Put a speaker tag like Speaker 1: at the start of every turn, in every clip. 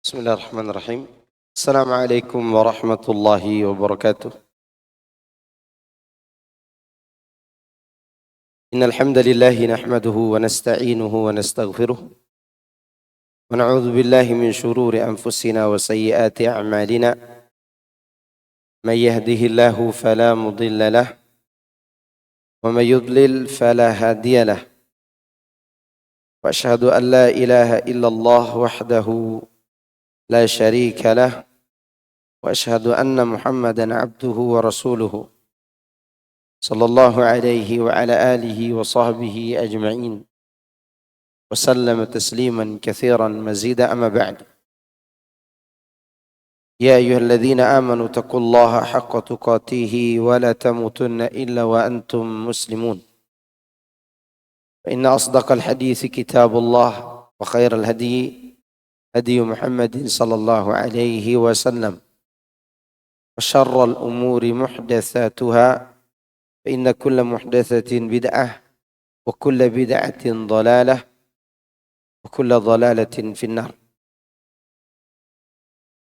Speaker 1: بسم الله الرحمن الرحيم. السلام عليكم ورحمة الله وبركاته. إن الحمد لله نحمده ونستعينه ونستغفره ونعوذ بالله من شرور أنفسنا وسيئات أعمالنا. من يهده الله فلا مضل له ومن يضلل فلا هادي له. وأشهد أن لا إله إلا الله وحده لا شريك له وأشهد أن محمدا عبده ورسوله صلى الله عليه وعلى آله وصحبه أجمعين وسلم تسليما كثيرا مزيدا. أما بعد، يا أيها الذين آمنوا اتقوا الله حق تقاته ولا تموتن إلا وأنتم مسلمون. فإن أصدق الحديث كتاب الله وخير الهدي هدي محمد صلى الله عليه وسلم وشر الأمور محدثاتها فإن كل محدثة بدعة وكل بدعة ضلالة وكل ضلالة في النار.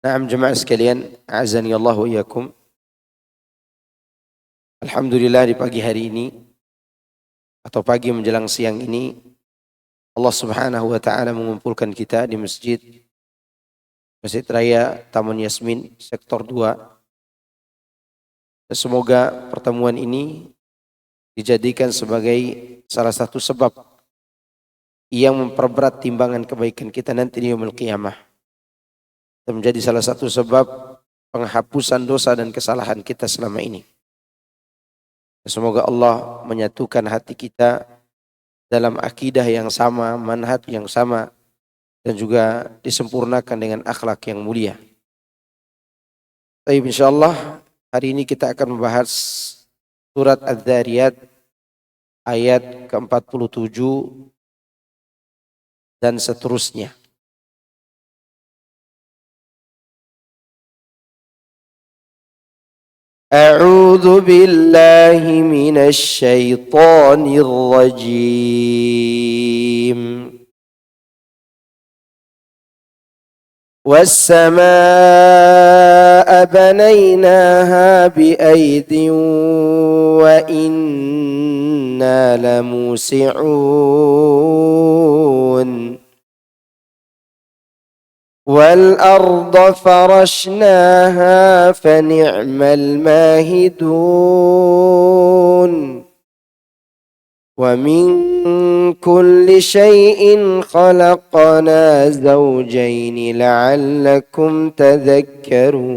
Speaker 1: Naam jemaah sekalian, azani Allah wa iyyakum. Alhamdulillah di pagi hari ini atau pagi menjelang siang ini Allah Subhanahu wa taala mengumpulkan kita di Masjid Raya Taman Yasmin sektor 2. Semoga pertemuan ini dijadikan sebagai salah satu sebab yang memperberat timbangan kebaikan kita nanti di yaumul qiyamah. Dan menjadi salah satu sebab penghapusan dosa dan kesalahan kita selama ini. Semoga Allah menyatukan hati kita dalam akidah yang sama, manhaj yang sama, dan juga disempurnakan dengan akhlak yang mulia. Baik, insyaallah hari ini kita akan membahas surat Adz-Dzariyat ayat ke-47 dan seterusnya. أعوذ بالله من الشيطان الرجيم. والسماء بنيناها بأيد وإنا لموسعون. والأرض فرشناها فنعم الماهدون. ومن كل شيء خلقنا زوجين لعلكم تذكرون.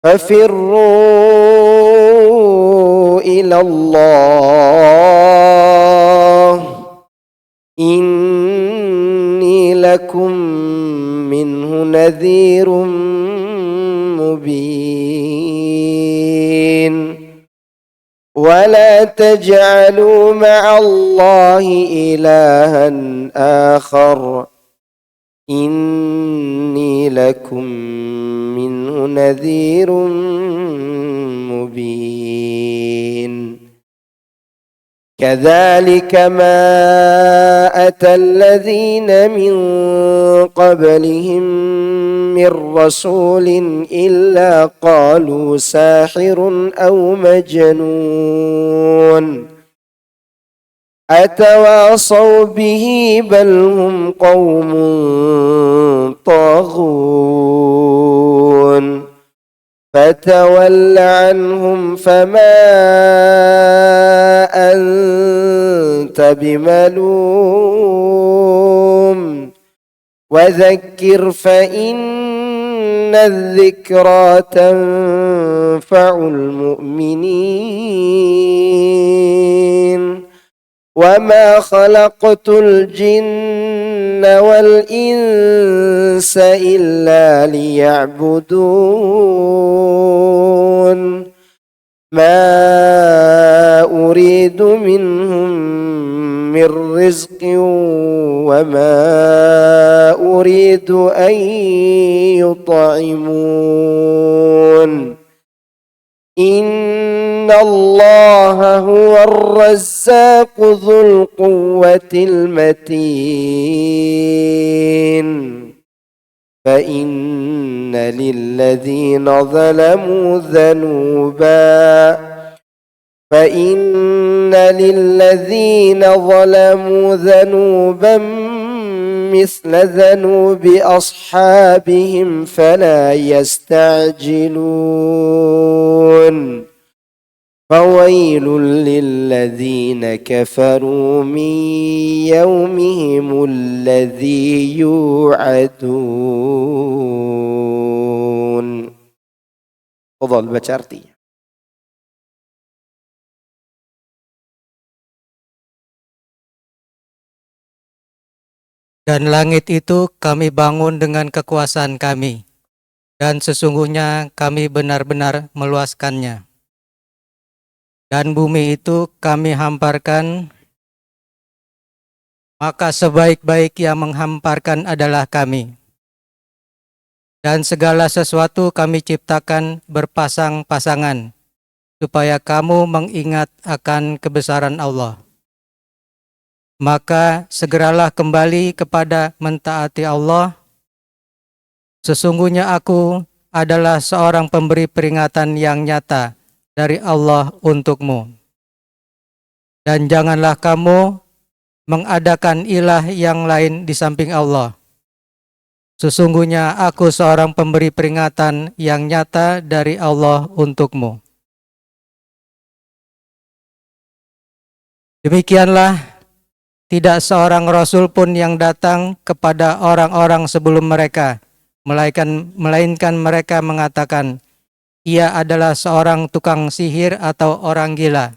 Speaker 1: ففروا إلى الله إني لكم منه نذير مبين. ولا تجعلوا مع الله إلها آخر إني لكم منه نذير مبين. كذلك ما أتى الذين من قبلهم من رسول إلا قالوا ساحر أو مجنون أتواصوا به بل هم قوم طاغون. فتول عنهم فما أنت بملوم وذكر فإن الذكرى تنفع المؤمنين. وما خلقت الجن والإنس إلا ليعبدون. ما أريد منهم من رزق وما أريد أن يطعمون. إن Allah huwar razzaqu dzul quwwatil matin. فإن للذين ظلموا ذنوبا مثل ذنوب أصحابهم فلا يستعجلون فويل للذين كفروا من يومهم الذي يوعدون. Fadhal baca artinya.
Speaker 2: Dan langit itu kami bangun dengan kekuasaan kami, dan sesungguhnya kami benar-benar meluaskannya. Dan bumi itu kami hamparkan, maka sebaik-baik yang menghamparkan adalah kami. Dan segala sesuatu kami ciptakan berpasang-pasangan, supaya kamu mengingat akan kebesaran Allah. Maka segeralah kembali kepada mentaati Allah. Sesungguhnya aku adalah seorang pemberi peringatan yang nyata dari Allah untukmu. Dan janganlah kamu mengadakan ilah yang lain di samping Allah. Sesungguhnya aku seorang pemberi peringatan yang nyata dari Allah untukmu. Demikianlah tidak seorang rasul pun yang datang kepada orang-orang sebelum mereka, melainkan mereka mengatakan, ia adalah seorang tukang sihir atau orang gila.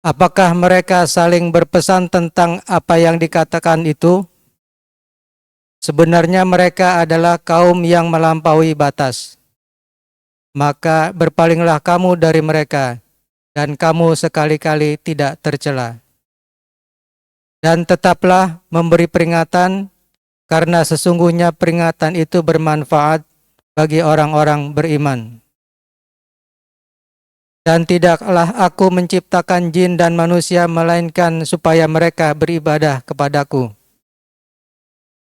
Speaker 2: Apakah mereka saling berpesan tentang apa yang dikatakan itu? Sebenarnya mereka adalah kaum yang melampaui batas. Maka berpalinglah kamu dari mereka, dan kamu sekali-kali tidak tercela. Dan tetaplah memberi peringatan, karena sesungguhnya peringatan itu bermanfaat bagi orang-orang beriman. Dan tidaklah aku menciptakan jin dan manusia melainkan supaya mereka beribadah kepadaku.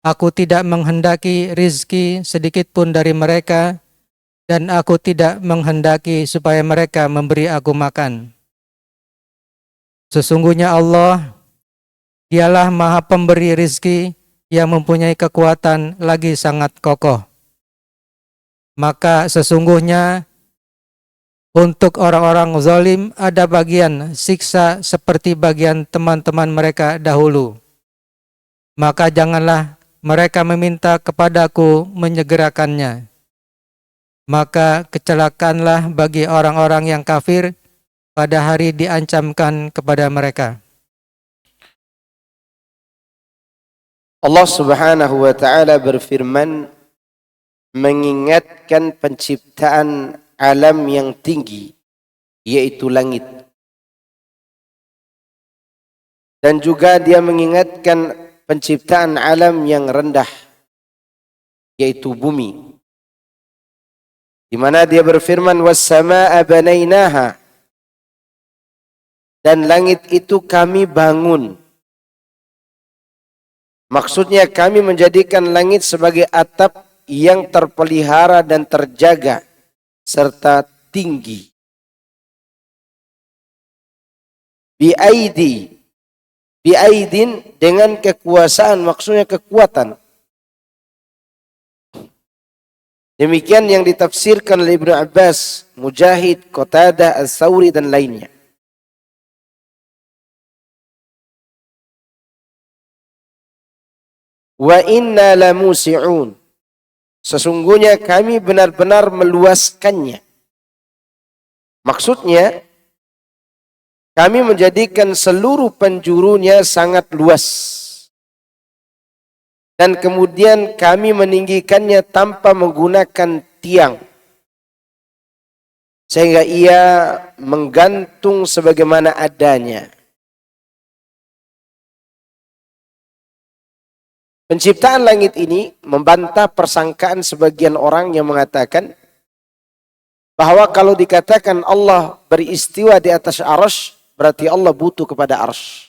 Speaker 2: Aku tidak menghendaki rizki sedikit pun dari mereka, dan aku tidak menghendaki supaya mereka memberi aku makan. Sesungguhnya Allah, Dialah Maha Pemberi rizki yang mempunyai kekuatan lagi sangat kokoh. Maka sesungguhnya untuk orang-orang zalim ada bagian siksa seperti bagian teman-teman mereka dahulu. Maka janganlah mereka meminta kepadaku menyegerakannya. Maka kecelakaanlah bagi orang-orang yang kafir pada hari diancamkan kepada mereka.
Speaker 1: Allah Subhanahu wa taala berfirman mengingatkan penciptaan alam yang tinggi, yaitu langit. Dan juga dia mengingatkan penciptaan alam yang rendah, yaitu bumi. Di mana dia berfirman was-samaa'a banainaha, dan langit itu kami bangun. Maksudnya kami menjadikan langit sebagai atap yang terpelihara dan terjaga serta tinggi. Biaidin dengan kekuasaan, maksudnya kekuatan. Demikian yang ditafsirkan oleh Ibnu Abbas, Mujahid, Qatadah, As-Sawri dan lainnya. Wa inna lamusi'un. Sesungguhnya kami benar-benar meluaskannya. Maksudnya, kami menjadikan seluruh penjurunya sangat luas. Dan kemudian kami meninggikannya tanpa menggunakan tiang. Sehingga ia menggantung sebagaimana adanya. Penciptaan langit ini membantah persangkaan sebagian orang yang mengatakan bahwa kalau dikatakan Allah beristiwa di atas arsy, berarti Allah butuh kepada arsy.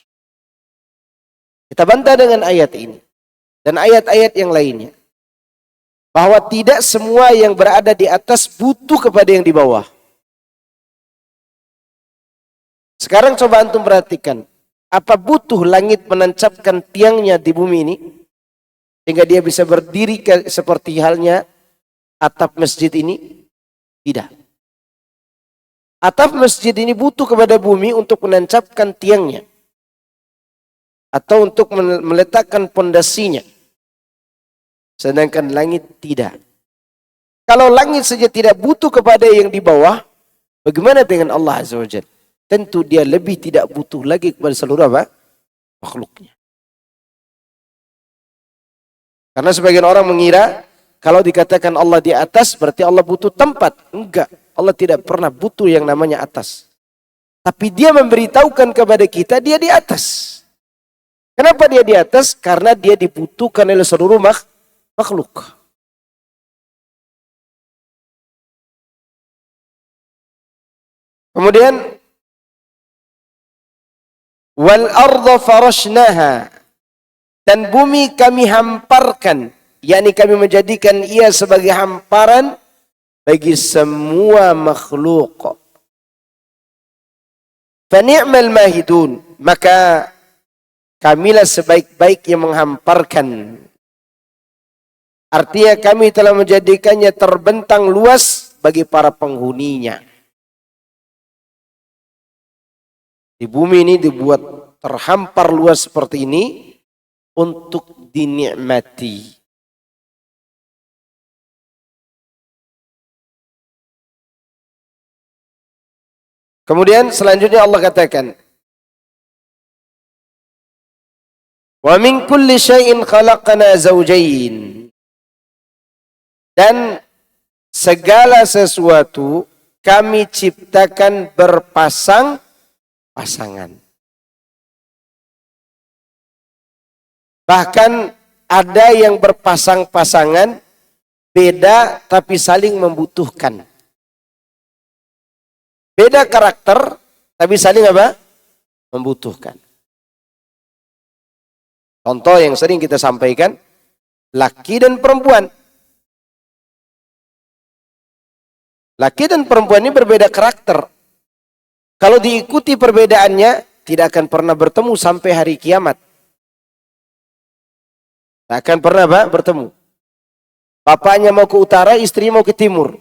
Speaker 1: Kita bantah dengan ayat ini dan ayat-ayat yang lainnya, bahwa tidak semua yang berada di atas butuh kepada yang di bawah. Sekarang coba antum perhatikan, apa butuh langit menancapkan tiangnya di bumi ini sehingga dia bisa berdiri seperti halnya atap masjid ini? Tidak. Atap masjid ini butuh kepada bumi untuk menancapkan tiangnya atau untuk meletakkan pondasinya. Sedangkan langit tidak. Kalau langit saja tidak butuh kepada yang di bawah, bagaimana dengan Allah Azza wa Jalla? Tentu dia lebih tidak butuh lagi kepada seluruh makhluknya. Karena sebagian orang mengira kalau dikatakan Allah di atas berarti Allah butuh tempat. Enggak, Allah tidak pernah butuh yang namanya atas. Tapi dia memberitahukan kepada kita dia di atas. Kenapa dia di atas? Karena dia dibutuhkan oleh seluruh makhluk. Kemudian wal arda farashnaha, dan bumi kami hamparkan, yakni kami menjadikan ia sebagai hamparan bagi semua makhluk. Fa ni'mal mahidun, maka kamilah sebaik-baik yang menghamparkan. Artinya kami telah menjadikannya terbentang luas bagi para penghuninya. Di bumi ini dibuat terhampar luas seperti ini untuk dinikmati. Kemudian selanjutnya Allah katakan, wa min kulli syai'in khalaqna zawjayn, dan segala sesuatu kami ciptakan berpasang-pasangan. Bahkan ada yang berpasang-pasangan beda tapi saling membutuhkan. Beda karakter tapi saling membutuhkan. Contoh yang sering kita sampaikan, laki dan perempuan. Laki dan perempuan ini berbeda karakter. Kalau diikuti perbedaannya, tidak akan pernah bertemu sampai hari kiamat. Tidak akan pernah bertemu. Bapaknya mau ke utara, istrinya mau ke timur.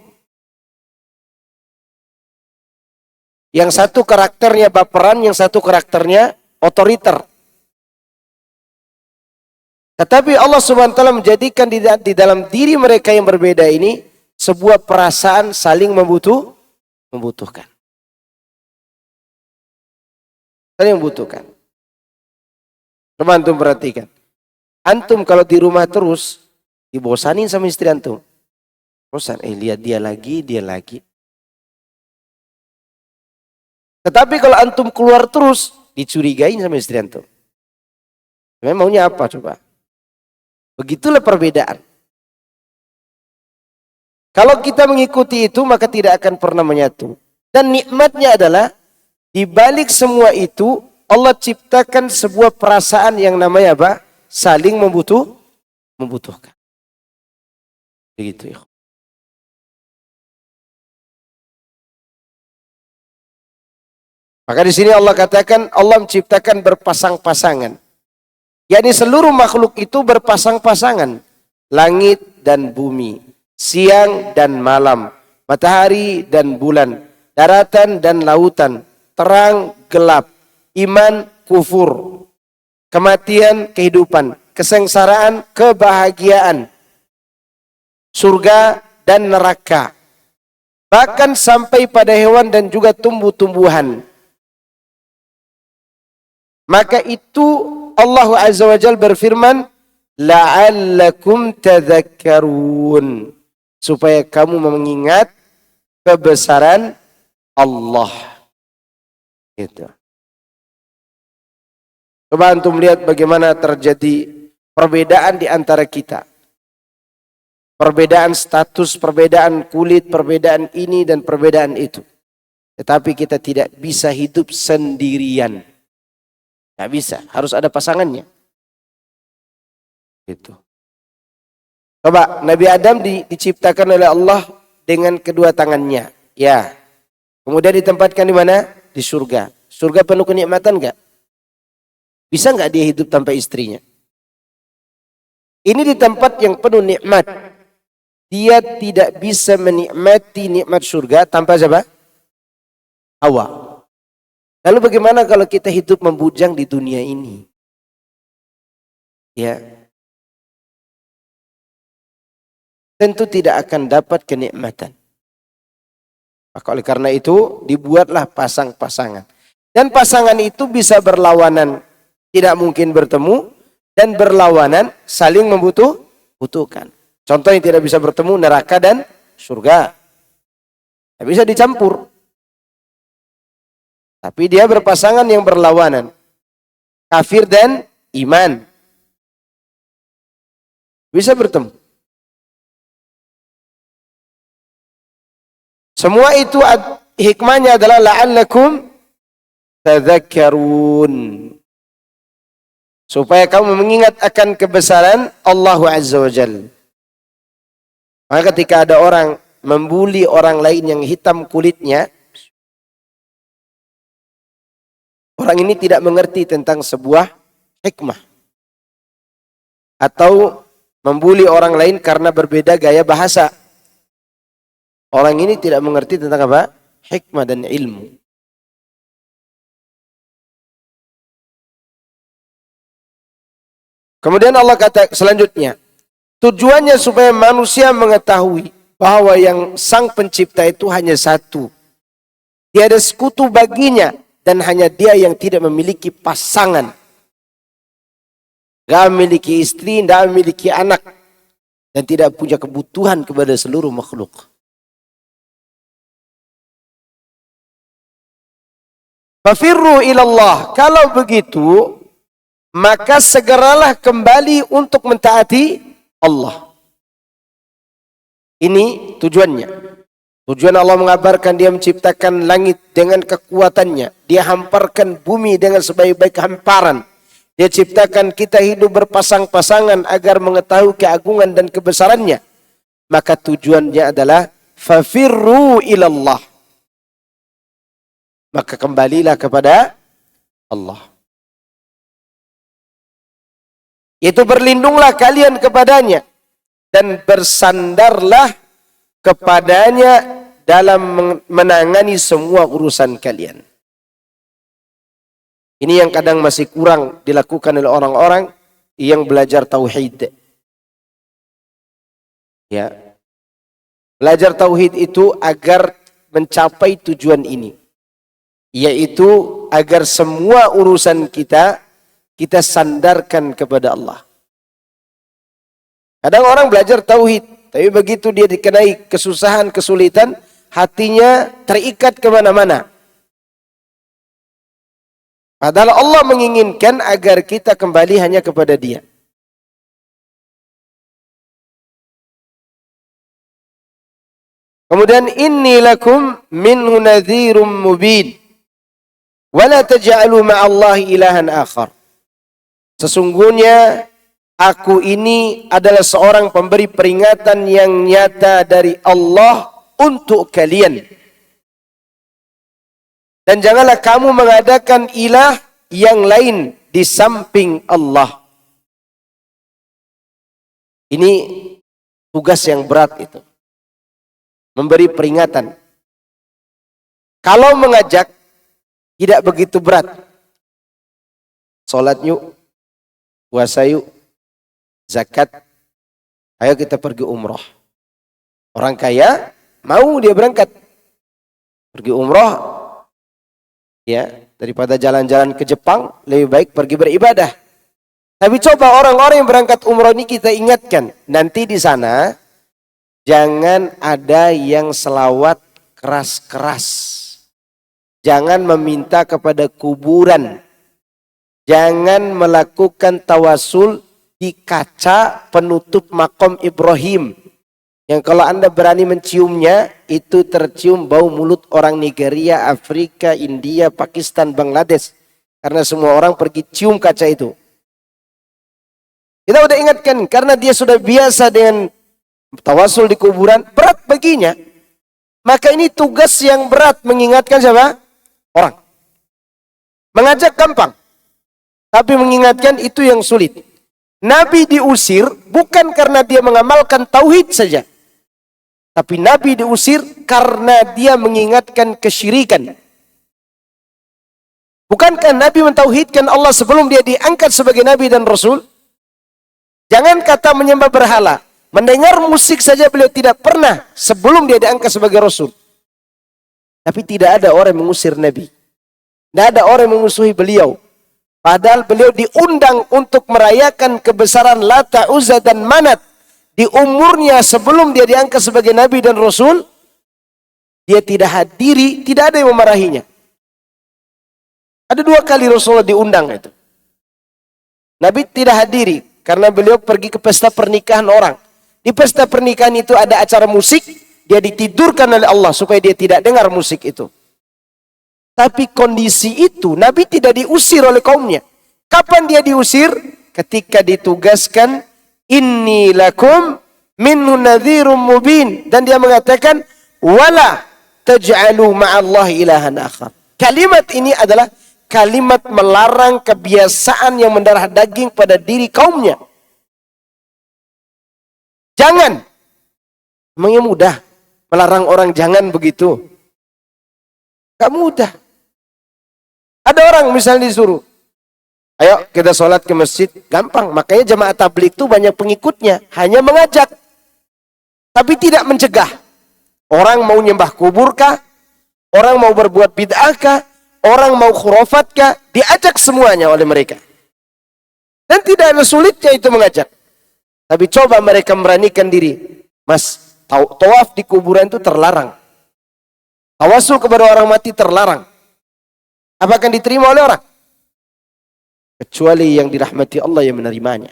Speaker 1: Yang satu karakternya baperan, yang satu karakternya otoriter. Tetapi Allah Subhanahu wa taala menjadikan di dalam diri mereka yang berbeda ini sebuah perasaan saling membutuhkan. Saling membutuhkan. Coba antum perhatikan. Antum kalau di rumah terus dibosanin sama istri antum. Bosan, lihat dia lagi. Tetapi kalau antum keluar terus dicurigain sama istri antum. Memang maunya apa coba? Begitulah perbedaan. Kalau kita mengikuti itu maka tidak akan pernah menyatu. Dan nikmatnya adalah di balik semua itu Allah ciptakan sebuah perasaan yang namanya saling membutuhkan. Begitu ya. Maka di sini Allah katakan Allah menciptakan berpasang-pasangan. Yakni seluruh makhluk itu berpasang-pasangan. Langit dan bumi, siang dan malam, matahari dan bulan, daratan dan lautan, terang gelap, iman kufur, kematian kehidupan, kesengsaraan kebahagiaan, surga dan neraka. Bahkan sampai pada hewan dan juga tumbuh-tumbuhan. Maka itu Allah Azza wa Jalla berfirman, la'allakum tadhakkarun, supaya kamu mengingat kebesaran Allah. Gitu. Coba antum lihat bagaimana terjadi perbedaan di antara kita. perbedaan status, perbedaan kulit, perbedaan ini dan perbedaan itu. Tetapi kita tidak bisa hidup sendirian. Tidak bisa, harus ada pasangannya. Gitu. Coba, Nabi Adam diciptakan oleh Allah dengan kedua tangannya. Ya. Kemudian ditempatkan di mana? Di surga. Surga penuh kenikmatan enggak? Bisa enggak dia hidup tanpa istrinya? Ini di tempat yang penuh nikmat. Dia tidak bisa menikmati nikmat surga tanpa siapa? Hawa. Lalu bagaimana kalau kita hidup membujang di dunia ini? Ya. Tentu tidak akan dapat kenikmatan. Maka oleh karena itu dibuatlah pasang-pasangan. Dan pasangan itu bisa berlawanan. Tidak mungkin bertemu. Dan berlawanan saling membutuhkan. Contoh yang tidak bisa bertemu neraka dan surga. Tidak bisa dicampur. Tapi dia berpasangan yang berlawanan. Kafir dan iman. Bisa bertemu. Semua itu hikmahnya adalah la'allakum tadhakkarun. Supaya kamu mengingat akan kebesaran Allah Azza wa Jalla. Maka ketika ada orang membuli orang lain yang hitam kulitnya, orang ini tidak mengerti tentang sebuah hikmah. Atau membuli orang lain karena berbeda gaya bahasa. Orang ini tidak mengerti tentang apa? Hikmah dan ilmu. Kemudian Allah kata selanjutnya, tujuannya supaya manusia mengetahui bahwa yang sang pencipta itu hanya satu. Tiada sekutu baginya dan hanya dia yang tidak memiliki pasangan. Tidak memiliki istri, tidak memiliki anak. Dan tidak punya kebutuhan kepada seluruh makhluk. Fafirru ilallah. Kalau begitu, maka segeralah kembali untuk mentaati Allah. Ini tujuannya. Tujuan Allah mengabarkan dia menciptakan langit dengan kekuatannya. Dia hamparkan bumi dengan sebaik-baik hamparan. Dia ciptakan kita hidup berpasang-pasangan agar mengetahui keagungan dan kebesarannya. Maka tujuannya adalah fafirru ilallah. Maka kembalilah kepada Allah. Itu berlindunglah kalian kepadanya. Dan bersandarlah kepadanya dalam menangani semua urusan kalian. Ini yang kadang masih kurang dilakukan oleh orang-orang yang belajar tauhid. Ya. Belajar tauhid itu agar mencapai tujuan ini. Yaitu agar semua urusan kita sandarkan kepada Allah. Kadang orang belajar tauhid, tapi begitu dia dikenai kesusahan, kesulitan, hatinya terikat kemana-mana. Padahal Allah menginginkan agar kita kembali hanya kepada Dia. Kemudian inni lakum minhu nadhirum mubin. Wala taj'alu ma'allahi ilahan akhar. Sesungguhnya aku ini adalah seorang pemberi peringatan yang nyata dari Allah untuk kalian. Dan janganlah kamu mengadakan ilah yang lain di samping Allah. Ini tugas yang berat itu. Memberi peringatan. Kalau mengajak, tidak begitu berat. Salat yuk, puasa yuk, zakat, ayo kita pergi umroh. Orang kaya mau dia berangkat pergi umroh, ya daripada jalan-jalan ke Jepang lebih baik pergi beribadah. Tapi coba orang-orang yang berangkat umroh ini kita ingatkan, nanti di sana jangan ada yang selawat keras-keras, jangan meminta kepada kuburan, jangan melakukan tawasul di kaca penutup makom Ibrahim. Yang kalau Anda berani menciumnya, itu tercium bau mulut orang Nigeria, Afrika, India, Pakistan, Bangladesh. Karena semua orang pergi cium kaca itu. Kita udah ingatkan, karena dia sudah biasa dengan tawasul di kuburan, berat baginya. Maka ini tugas yang berat, mengingatkan siapa? Orang. Mengajak gampang. Tapi mengingatkan itu yang sulit. Nabi diusir bukan karena dia mengamalkan tauhid saja. Tapi Nabi diusir karena dia mengingatkan kesyirikan. Bukankah Nabi mentauhidkan Allah sebelum dia diangkat sebagai Nabi dan Rasul? Jangan kata menyembah berhala. Mendengar musik saja beliau tidak pernah sebelum dia diangkat sebagai Rasul. Tapi tidak ada orang yang mengusir Nabi. Tidak ada orang yang memusuhi beliau. Padahal beliau diundang untuk merayakan kebesaran Lata, Uzza dan Manat. Di umurnya sebelum dia diangkat sebagai Nabi dan Rasul, dia tidak hadiri, tidak ada yang memarahinya. Ada 2 kali Rasulullah diundang itu. Nabi tidak hadiri, karena beliau pergi ke pesta pernikahan orang. Di pesta pernikahan itu ada acara musik, dia ditidurkan oleh Allah supaya dia tidak dengar musik itu. Tapi kondisi itu, Nabi tidak diusir oleh kaumnya. Kapan dia diusir? Ketika ditugaskan, inni lakum minhu nadhirum mubin. Dan dia mengatakan, wala taj'alu ma'allahi ilahan akhar. Kalimat ini adalah kalimat melarang kebiasaan yang mendarah daging pada diri kaumnya. Jangan. Memangnya mudah melarang orang jangan begitu? Gak mudah. Ada orang misalnya disuruh, ayo kita sholat ke masjid, gampang. Makanya jemaah tabligh itu banyak pengikutnya, hanya mengajak, tapi tidak mencegah. Orang mau nyembah kubur kah? Orang mau berbuat bid'ah kah? Orang mau khurafat kah? Diajak semuanya oleh mereka. Dan tidak ada sulitnya itu mengajak. Tapi coba mereka meranikan diri. Mas, tawaf di kuburan itu terlarang. Tawasul kepada orang mati terlarang. Apa akan diterima oleh orang? Kecuali yang dirahmati Allah yang menerimanya.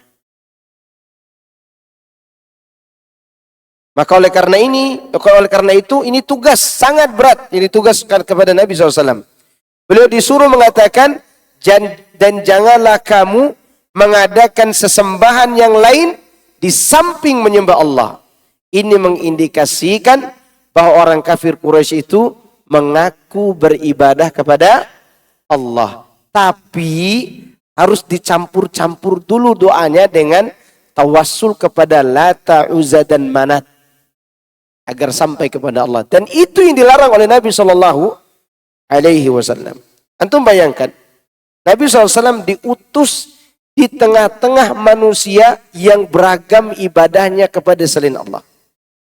Speaker 1: Maka oleh karena itu, ini tugas sangat berat. Ini tugas kepada Nabi SAW. Beliau disuruh mengatakan, dan janganlah kamu mengadakan sesembahan yang lain di samping menyembah Allah. Ini mengindikasikan bahwa orang kafir Quraisy itu mengaku beribadah kepada Allah. Tapi harus dicampur-campur dulu doanya dengan tawassul kepada Lata, Uzza dan Manat. Agar sampai kepada Allah. Dan itu yang dilarang oleh Nabi SAW. Antum bayangkan. Nabi SAW diutus di tengah-tengah manusia yang beragam ibadahnya kepada selain Allah.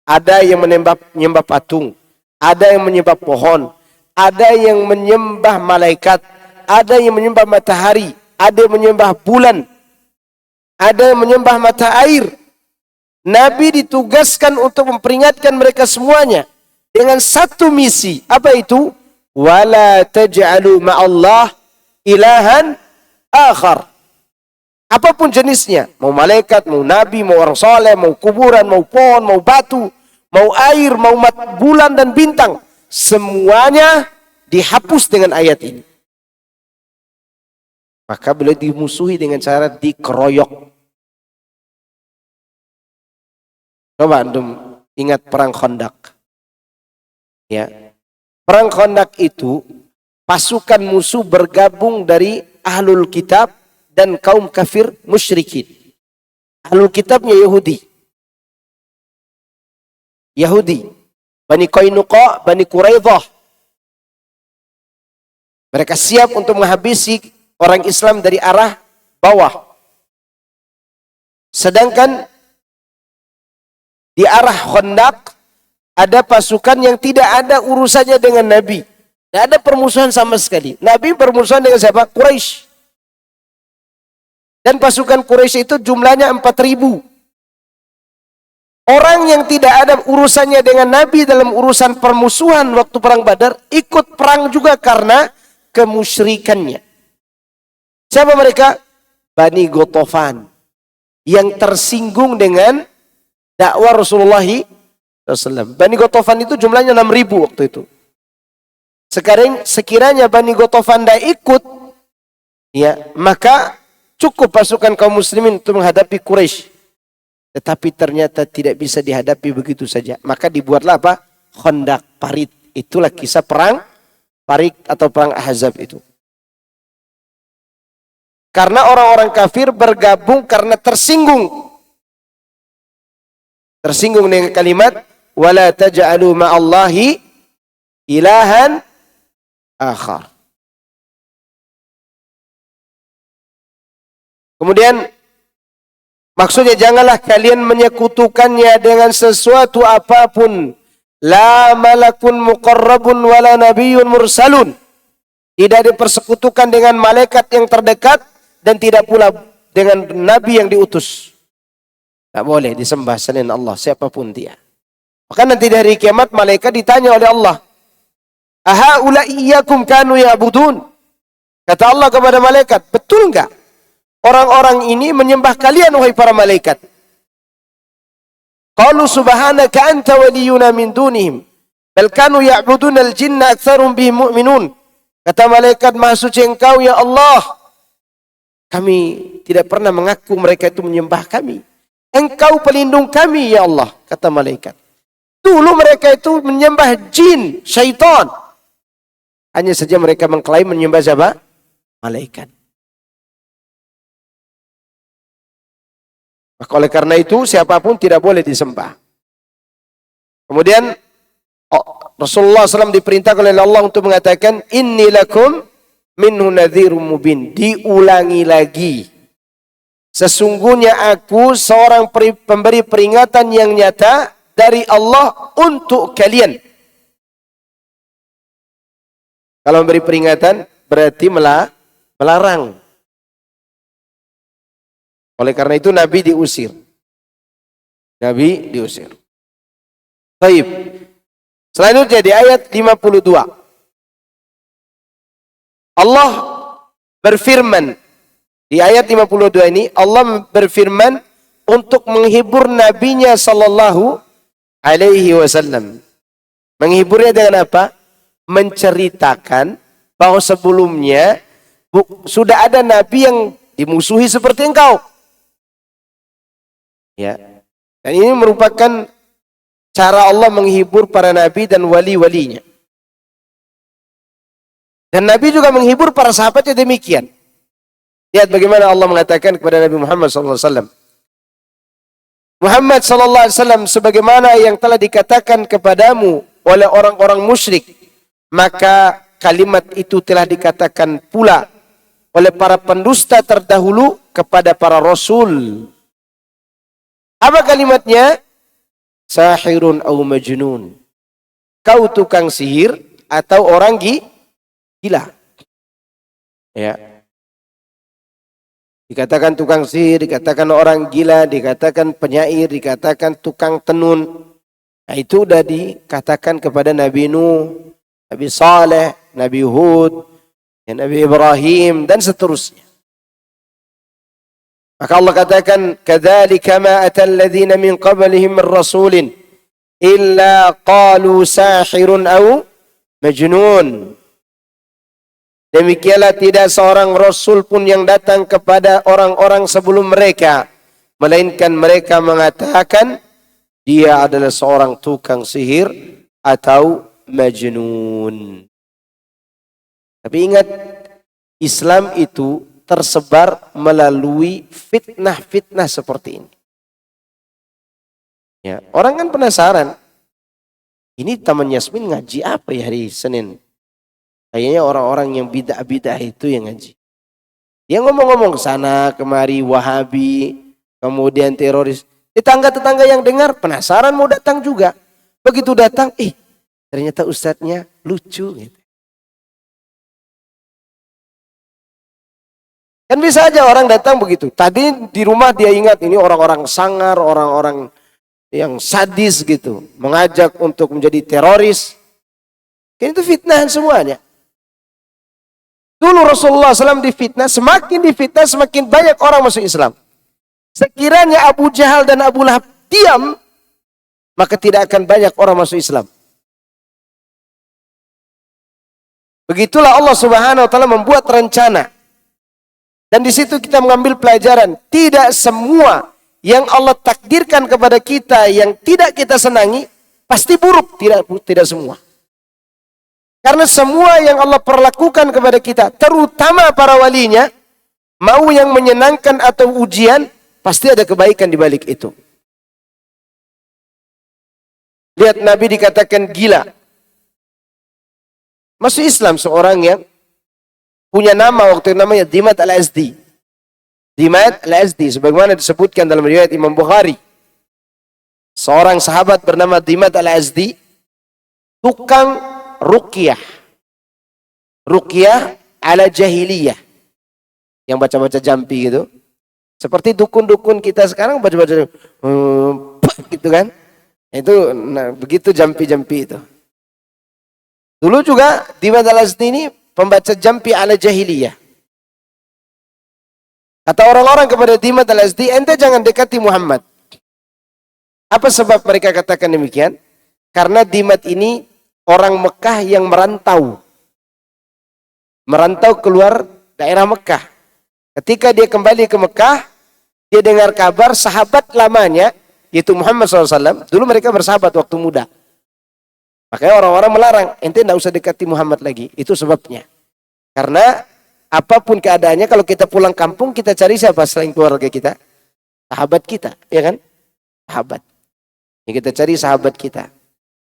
Speaker 1: Ada yang menyembah patung. Ada yang menyembah pohon. Ada yang menyembah malaikat. Ada yang menyembah matahari. Ada yang menyembah bulan. Ada yang menyembah mata air. Nabi ditugaskan untuk memperingatkan mereka semuanya. Dengan satu misi. Apa itu? Wala taj'alu ma'allah ilahan akhar. Apapun jenisnya. Mau malaikat, mau nabi, mau orang soleh, mau kuburan, mau pohon, mau batu, mau air, mau bulan dan bintang. Semuanya dihapus dengan ayat ini. Maka beliau dimusuhi dengan cara dikeroyok. Coba antum ingat perang Khandaq. Ya. Perang Khandaq itu pasukan musuh bergabung dari ahlul kitab dan kaum kafir musyrikin. Ahlul kitabnya Yahudi. Bani Qainuqa, Bani Quraidah. Mereka siap untuk menghabisi orang Islam dari arah bawah. Sedangkan di arah Khandaq ada pasukan yang tidak ada urusannya dengan Nabi. Tidak ada permusuhan sama sekali. Nabi bermusuhan dengan siapa? Quraisy. Dan pasukan Quraisy itu jumlahnya 4.000. Orang yang tidak ada urusannya dengan Nabi dalam urusan permusuhan waktu perang Badar, ikut perang juga karena kemusyrikannya. Siapa mereka? Bani Ghatafan. Yang tersinggung dengan dakwah Rasulullah Rasulullah. Bani Ghatafan itu jumlahnya 6.000 waktu itu. Sekarang sekiranya Bani Ghatafan tidak ikut, ya, maka cukup pasukan kaum muslimin untuk menghadapi Quraisy. Tetapi ternyata tidak bisa dihadapi begitu saja. Maka dibuatlah apa? Khandaq, parit. Itulah kisah perang Parit atau perang Ahzab itu. Karena orang-orang kafir bergabung karena tersinggung. Tersinggung dengan kalimat wala taj'alu ma'allahi ilahan akhar. Kemudian maksudnya janganlah kalian menyekutukannya dengan sesuatu apapun. La malakun muqarrabun wala nabiyyun mursalun. Tidak dipersekutukan dengan malaikat yang terdekat dan tidak pula dengan nabi yang diutus. Tak boleh disembah selain Allah siapapun dia. Maka nanti di hari kiamat malaikat ditanya oleh Allah, "Ahaula iyyakum kanu ya'budun?" Kata Allah kepada malaikat, "Betul enggak orang-orang ini menyembah kalian wahai para malaikat?" Qalu subhanaka anta waliyuna min dunihim bal kanu ya'buduna al-jinna aktsarum bihim mu'minun. Kata malaikat, Maha suci Engkau ya Allah. Kami tidak pernah mengaku mereka itu menyembah kami. Engkau pelindung kami ya Allah, kata malaikat. Dulu mereka itu menyembah jin, syaitan. Hanya saja mereka mengklaim menyembah siapa? Malaikat. Maka oleh karena itu siapapun tidak boleh disembah. Kemudian Rasulullah SAW diperintahkan oleh Allah untuk mengatakan inni lakum minhu nadhirum mubin. Diulangi lagi. Sesungguhnya aku seorang pemberi peringatan yang nyata dari Allah untuk kalian. Kalau memberi peringatan berarti melarang. Oleh karena itu Nabi diusir. Nabi diusir. Baik. Selanjutnya di ayat 52. Allah berfirman. Di ayat 52 ini Allah berfirman untuk menghibur nabinya sallallahu alaihi wasallam. Menghiburnya dengan apa? Menceritakan bahwa sebelumnya sudah ada nabi yang dimusuhi seperti engkau. Ya. Dan ini merupakan cara Allah menghibur para nabi dan wali-walinya. Dan Nabi juga menghibur para sahabatnya demikian. Lihat bagaimana Allah mengatakan kepada Nabi Muhammad SAW. Muhammad SAW sebagaimana yang telah dikatakan kepadamu oleh orang-orang musyrik. Maka kalimat itu telah dikatakan pula oleh para pendusta terdahulu kepada para rasul. Apa kalimatnya? Sahirun au majnun. Kau tukang sihir atau orang gila. Ya. Dikatakan tukang sihir, dikatakan orang gila, dikatakan penyair, dikatakan tukang tenun. Nah, itu sudah dikatakan kepada Nabi Nuh, Nabi Saleh, Nabi Hud, Nabi Ibrahim dan seterusnya. Maka Allah katakan, "Kadzalika ma atal ladzina min qablihim min rasulin illa qalu sahirun aw majnun." Demikianlah tidak seorang rasul pun yang datang kepada orang-orang sebelum mereka, melainkan mereka mengatakan dia adalah seorang tukang sihir atau majnun. Tapi ingat, Islam itu tersebar melalui fitnah-fitnah seperti ini. Ya, orang kan penasaran, ini Taman Yasmin ngaji apa ya hari Senin? Kayaknya orang-orang yang bidah-bidah itu yang ngaji. Dia ngomong-ngomong sana kemari Wahabi, kemudian teroris. Tetangga-tetangga yang dengar penasaran mau datang juga. Begitu datang, ternyata ustadznya lucu gitu. Kan bisa aja orang datang begitu. Tadi di rumah dia ingat ini orang-orang sangar, orang-orang yang sadis gitu. Mengajak untuk menjadi teroris. Kan itu fitnahan semuanya. Dulu Rasulullah SAW difitnah, semakin difitnah semakin banyak orang masuk Islam. Sekiranya Abu Jahal dan Abu Lahab diam, maka tidak akan banyak orang masuk Islam. Begitulah Allah Subhanahu wa taala membuat rencana. Dan di situ kita mengambil pelajaran, tidak semua yang Allah takdirkan kepada kita yang tidak kita senangi pasti buruk, tidak semua. Karena semua yang Allah perlakukan kepada kita, terutama para walinya, mau yang menyenangkan atau ujian, pasti ada kebaikan di balik itu. Lihat Nabi dikatakan gila. Masuk Islam seorang yang punya nama waktu itu namanya Dimad al-Azdi. Dimad al-Azdi sebagaimana disebutkan dalam riwayat Imam Bukhari. Seorang sahabat bernama Dimad al-Azdi tukang ruqyah. Ruqyah ala jahiliyah. Yang baca-baca jampi gitu. Seperti dukun-dukun kita sekarang baca-baca gitu kan. Itu begitu jampi-jampi itu. Dulu juga Dimad al-Azdi ini pembaca jampi ala jahiliyah. Kata orang-orang kepada Dimad al-Azdi, ente jangan dekati Muhammad. Apa sebab mereka katakan demikian? Karena Dimad ini orang Mekah yang merantau. Merantau keluar daerah Mekah. Ketika dia kembali ke Mekah, dia dengar kabar sahabat lamanya, yaitu Muhammad SAW. Dulu mereka bersahabat waktu muda. Makanya orang-orang melarang, ente tidak usah dekati Muhammad lagi. Itu sebabnya. Karena apapun keadaannya, kalau kita pulang kampung, kita cari siapa selain keluarga kita? Sahabat kita, ya kan? Sahabat. Yang kita cari sahabat kita.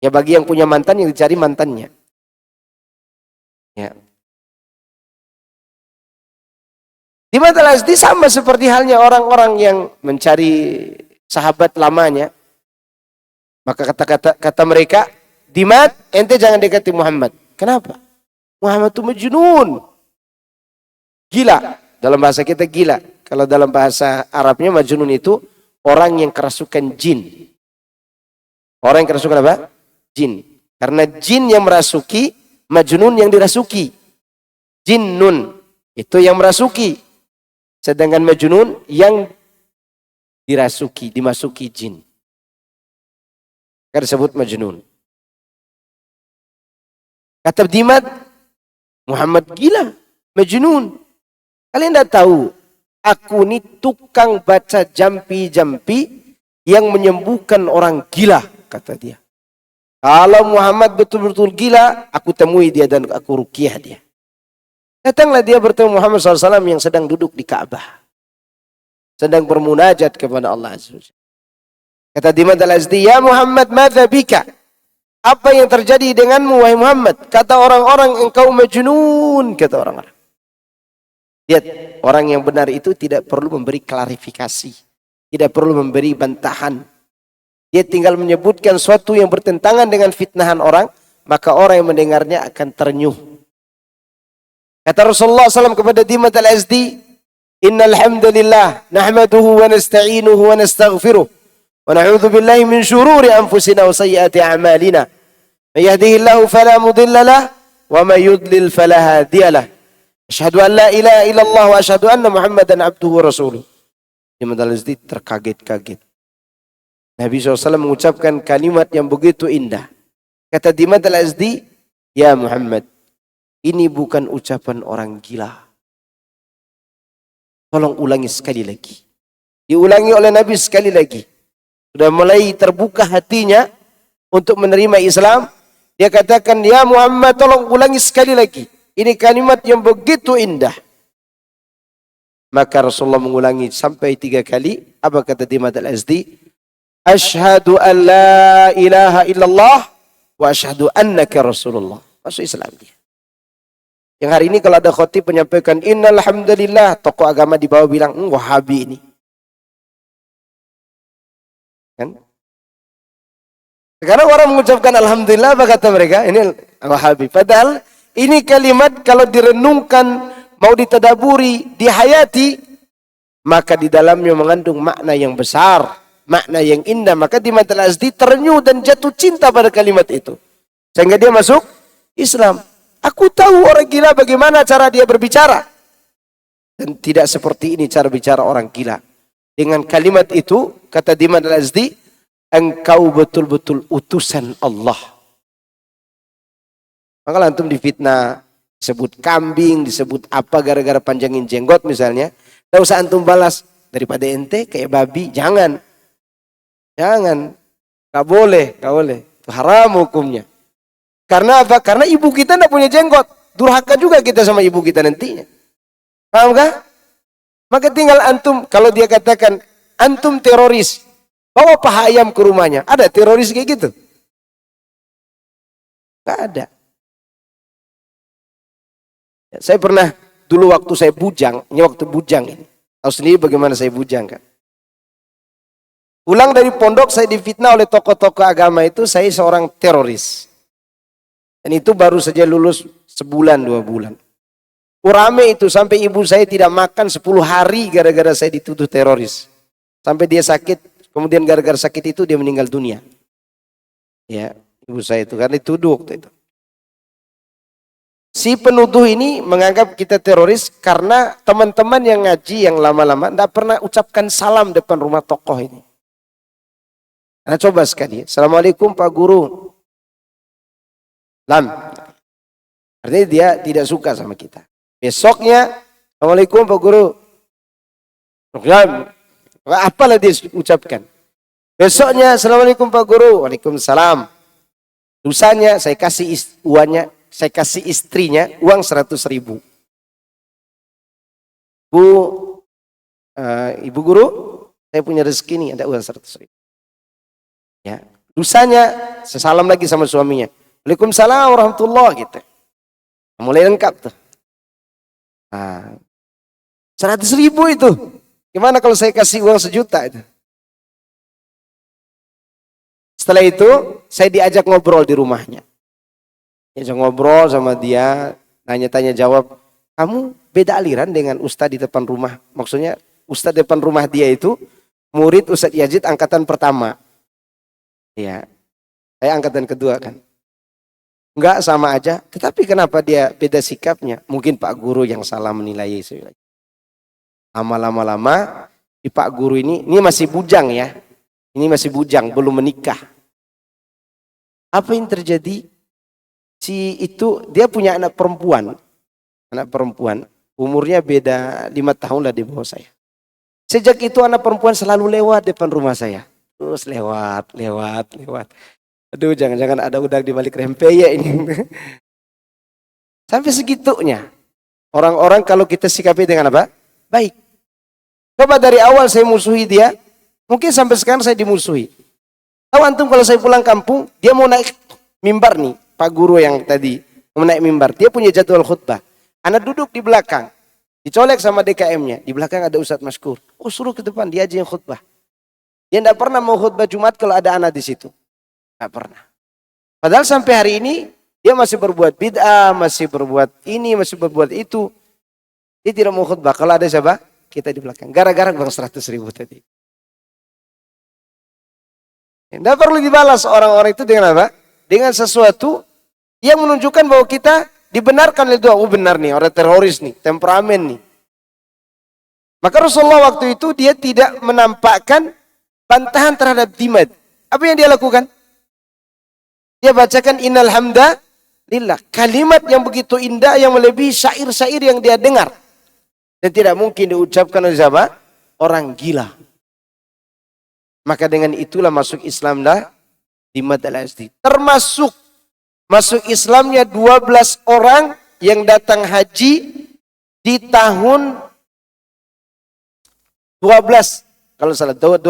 Speaker 1: Ya bagi yang punya mantan, yang dicari mantannya. Ya. Dimad al-Azdi sama seperti halnya orang-orang yang mencari sahabat lamanya. Maka kata mereka, Dimad, ente jangan dekati Muhammad. Kenapa? Muhammad itu majnun. Gila. Dalam bahasa kita gila. Kalau dalam bahasa Arabnya majnun itu orang yang kerasukan jin. Orang yang kerasukan apa? Jin. Karena jin yang merasuki, majnun yang dirasuki. Jinnun. Itu yang merasuki. Sedangkan majnun yang dirasuki, dimasuki jin. Maka disebut majnun. Kata Dimad, Muhammad gila, majnun. Kalian tidak tahu, aku ini tukang baca jampi-jampi yang menyembuhkan orang gila, kata dia. Kalau Muhammad betul-betul gila, aku temui dia dan aku ruqyah dia. Datanglah dia bertemu Muhammad SAW yang sedang duduk di Ka'bah. Sedang bermunajat kepada Allah Azza wa Jalla. Kata Dimad al-Azdi, ya Muhammad, madza bika? Apa yang terjadi denganmu, wahai Muhammad? Kata orang-orang, engkau majnun, kata orang-orang. Lihat, orang yang benar itu tidak perlu memberi klarifikasi. Tidak perlu memberi bantahan. Dia tinggal menyebutkan sesuatu yang bertentangan dengan fitnahan orang, maka orang yang mendengarnya akan ternyuh. Kata Rasulullah SAW kepada Dimad al-Azdi, innal hamdalillah nahmaduhu wa nasta'inuhu wa nastaghfiruh wa na'udzu billahi min syururi anfusina wa sayyiati a'malina. May yahdihillahu fala mudilla lahu wa may yudlil fala hadiya lahu. Asyhadu an la ilaha illallah wa asyhadu anna Muhammadan abduhu wa rasuluh. Dimad al-Azdi terkaget-kaget. Nabi SAW mengucapkan kalimat yang begitu indah. Kata Dimad al-Azdi, ya Muhammad, ini bukan ucapan orang gila. Tolong ulangi sekali lagi. Diulangi oleh Nabi sekali lagi. Sudah mulai terbuka hatinya untuk menerima Islam. Dia katakan, ya Muhammad, tolong ulangi sekali lagi. Ini kalimat yang begitu indah. Maka Rasulullah mengulangi sampai 3 kali. Apa kata Dimad al-Azdi? Asyhadu an la ilaha illallah wa asyhadu annaka Rasulullah. Masuk Islam dia. Yang hari ini kalau ada khotib menyampaikan innal hamdalillah, tokoh agama di bawah bilang Wahabi ini. Kan? Sekarang orang mengucapkan alhamdulillah, apa kata mereka? Ini Wahabi. Padahal ini kalimat kalau direnungkan, mau ditadaburi, dihayati, maka di dalamnya mengandung makna yang besar, makna yang indah. Maka Dimad al-Azdi ternyuh dan jatuh cinta pada kalimat itu. Sehingga dia masuk Islam. Aku tahu orang gila bagaimana cara dia berbicara. Dan tidak seperti ini cara bicara orang gila. Dengan kalimat itu, kata Dimad al-Azdi, engkau betul-betul utusan Allah. Maka antum difitnah, disebut kambing, disebut apa gara-gara panjangin jenggot misalnya. Tidak usah antum balas, daripada ente kayak babi, jangan. Jangan, gak boleh. Itu haram hukumnya. Karena apa? Karena ibu kita tidak punya jenggot. Durhaka juga kita sama ibu kita nantinya. Paham gak? Maka tinggal antum, kalau dia katakan, antum teroris, bawa paha ayam ke rumahnya. Ada teroris kayak gitu? Gak ada. Ya, saya pernah, dulu waktu saya bujang, ini waktu bujang ini. Tahu sendiri bagaimana saya bujang kan? Pulang dari pondok, saya difitnah oleh tokoh-tokoh agama itu, saya seorang teroris. Dan itu baru saja lulus sebulan, 2 bulan. Rame itu sampai ibu saya tidak makan 10 hari gara-gara saya dituduh teroris. Sampai dia sakit, kemudian gara-gara sakit itu dia meninggal dunia. Ya, ibu saya itu karena dituduh waktu itu. Si penuduh ini menganggap kita teroris karena teman-teman yang ngaji yang lama-lama tidak pernah ucapkan salam depan rumah tokoh ini. Nah, coba sekali. Assalamualaikum Pak Guru. Lam. Artinya dia tidak suka sama kita. Besoknya, Assalamualaikum Pak Guru. Lam. Apalah dia ucapkan. Besoknya, Assalamualaikum Pak Guru. Waalaikumsalam. Lusanya saya kasih uangnya, saya kasih istrinya uang 100.000. Ibu Guru, saya punya rezeki nih, ada uang 100.000. Ya, lusanya sesalam lagi sama suaminya. Waalaikumsalam warahmatullahi gitu. Mulai lengkap tuh. Nah, 100.000 itu. Gimana kalau saya kasih uang 1 juta itu? Setelah itu saya diajak ngobrol di rumahnya. Diajak ngobrol sama dia, tanya-tanya jawab. Kamu beda aliran dengan Ustadz di depan rumah. Maksudnya Ustadz depan rumah dia itu murid Ustadz Yazid angkatan pertama. Ya, saya angkatan kedua kan. Enggak, sama aja. Tetapi kenapa dia beda sikapnya? Mungkin Pak Guru yang salah menilai. Lama-lama di Pak Guru ini masih bujang ya. Ini masih bujang, belum menikah. Apa yang terjadi? Si itu dia punya anak perempuan. Anak perempuan. Umurnya beda 5 tahun lah di bawah saya. Sejak itu anak perempuan selalu lewat depan rumah saya. Terus lewat. Aduh, jangan-jangan ada udang di balik rempeyek ini. Sampai segitunya. Orang-orang kalau kita sikapi dengan apa? Baik. Coba dari awal saya musuhi dia, mungkin sampai sekarang saya dimusuhi. Tahu antum kalau saya pulang kampung, dia mau naik mimbar nih, Pak Guru yang tadi mau naik mimbar. Dia punya jadwal khutbah. Anak duduk di belakang, dicolek sama DKM-nya. Di belakang ada Ustadz Maskur. Oh, suruh ke depan, dia aja yang khutbah. Dia tidak pernah mau khutbah Jumat kalau ada anak di situ. Tidak pernah. Padahal sampai hari ini dia masih berbuat bid'ah, masih berbuat ini, masih berbuat itu. Dia tidak mau khutbah. Kalau ada siapa? Kita di belakang. Gara-gara bang 100.000 tadi. Tidak perlu dibalas orang-orang itu dengan apa? Dengan sesuatu yang menunjukkan bahwa kita dibenarkan oleh doa. Oh benar nih, orang teroris nih, temperamen nih. Maka Rasulullah waktu itu dia tidak menampakkan bantahan terhadap Dimad. Apa yang dia lakukan? Dia bacakan innal hamda lillah. Kalimat yang begitu indah yang melebihi syair-syair yang dia dengar. Dan tidak mungkin diucapkan oleh siapa? Orang gila. Maka dengan itulah masuk Islam dah Dimad al-Azdi. Termasuk masuk Islamnya 12 orang yang datang haji di tahun 12. Kalau salah, 12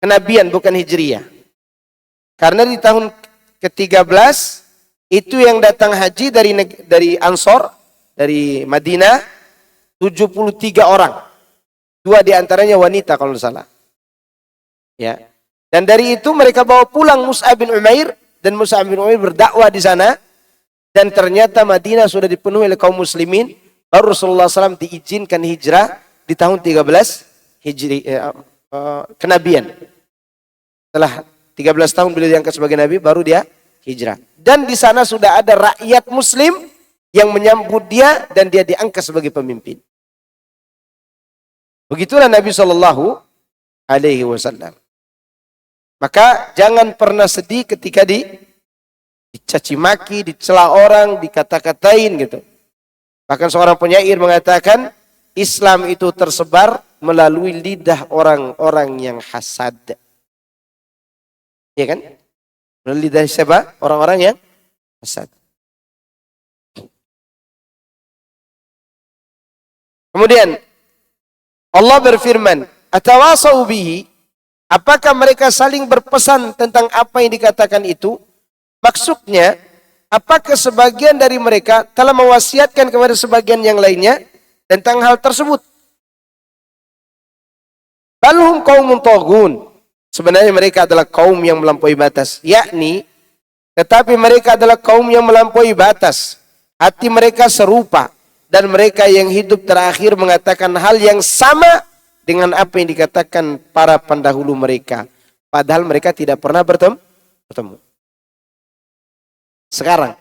Speaker 1: kenabian bukan hijriyah. Karena di tahun ke-13 itu yang datang haji dari Ansor, dari Madinah, 73 orang. 2 diantaranya wanita kalau salah. Ya. Dan dari itu mereka bawa pulang Mus'ab bin Umair, dan Mus'ab bin Umair berdakwah di sana. Dan ternyata Madinah sudah dipenuhi oleh kaum muslimin. Baru Rasulullah SAW diizinkan hijrah di tahun 13 kenabian. Setelah 13 tahun beliau diangkat sebagai nabi, baru dia hijrah. Dan di sana sudah ada rakyat muslim yang menyambut dia dan dia diangkat sebagai pemimpin. Begitulah Nabi SAW. Maka jangan pernah sedih ketika dicaci maki, dicela orang, dikata-katain gitu. Bahkan seorang penyair mengatakan, Islam itu tersebar melalui lidah orang-orang yang hasad. Ya kan? Melalui lidah siapa? Orang-orang yang hasad. Kemudian Allah berfirman, "Atawasau bihi?" Apakah mereka saling berpesan tentang apa yang dikatakan itu? Maksudnya, apakah sebagian dari mereka telah mewasiatkan kepada sebagian yang lainnya tentang hal tersebut? Balhum qaumun taghun. Sebenarnya mereka adalah kaum yang melampaui batas. Tetapi mereka adalah kaum yang melampaui batas. Hati mereka serupa. Dan mereka yang hidup terakhir mengatakan hal yang sama dengan apa yang dikatakan para pendahulu mereka. Padahal mereka tidak pernah bertemu. Sekarang,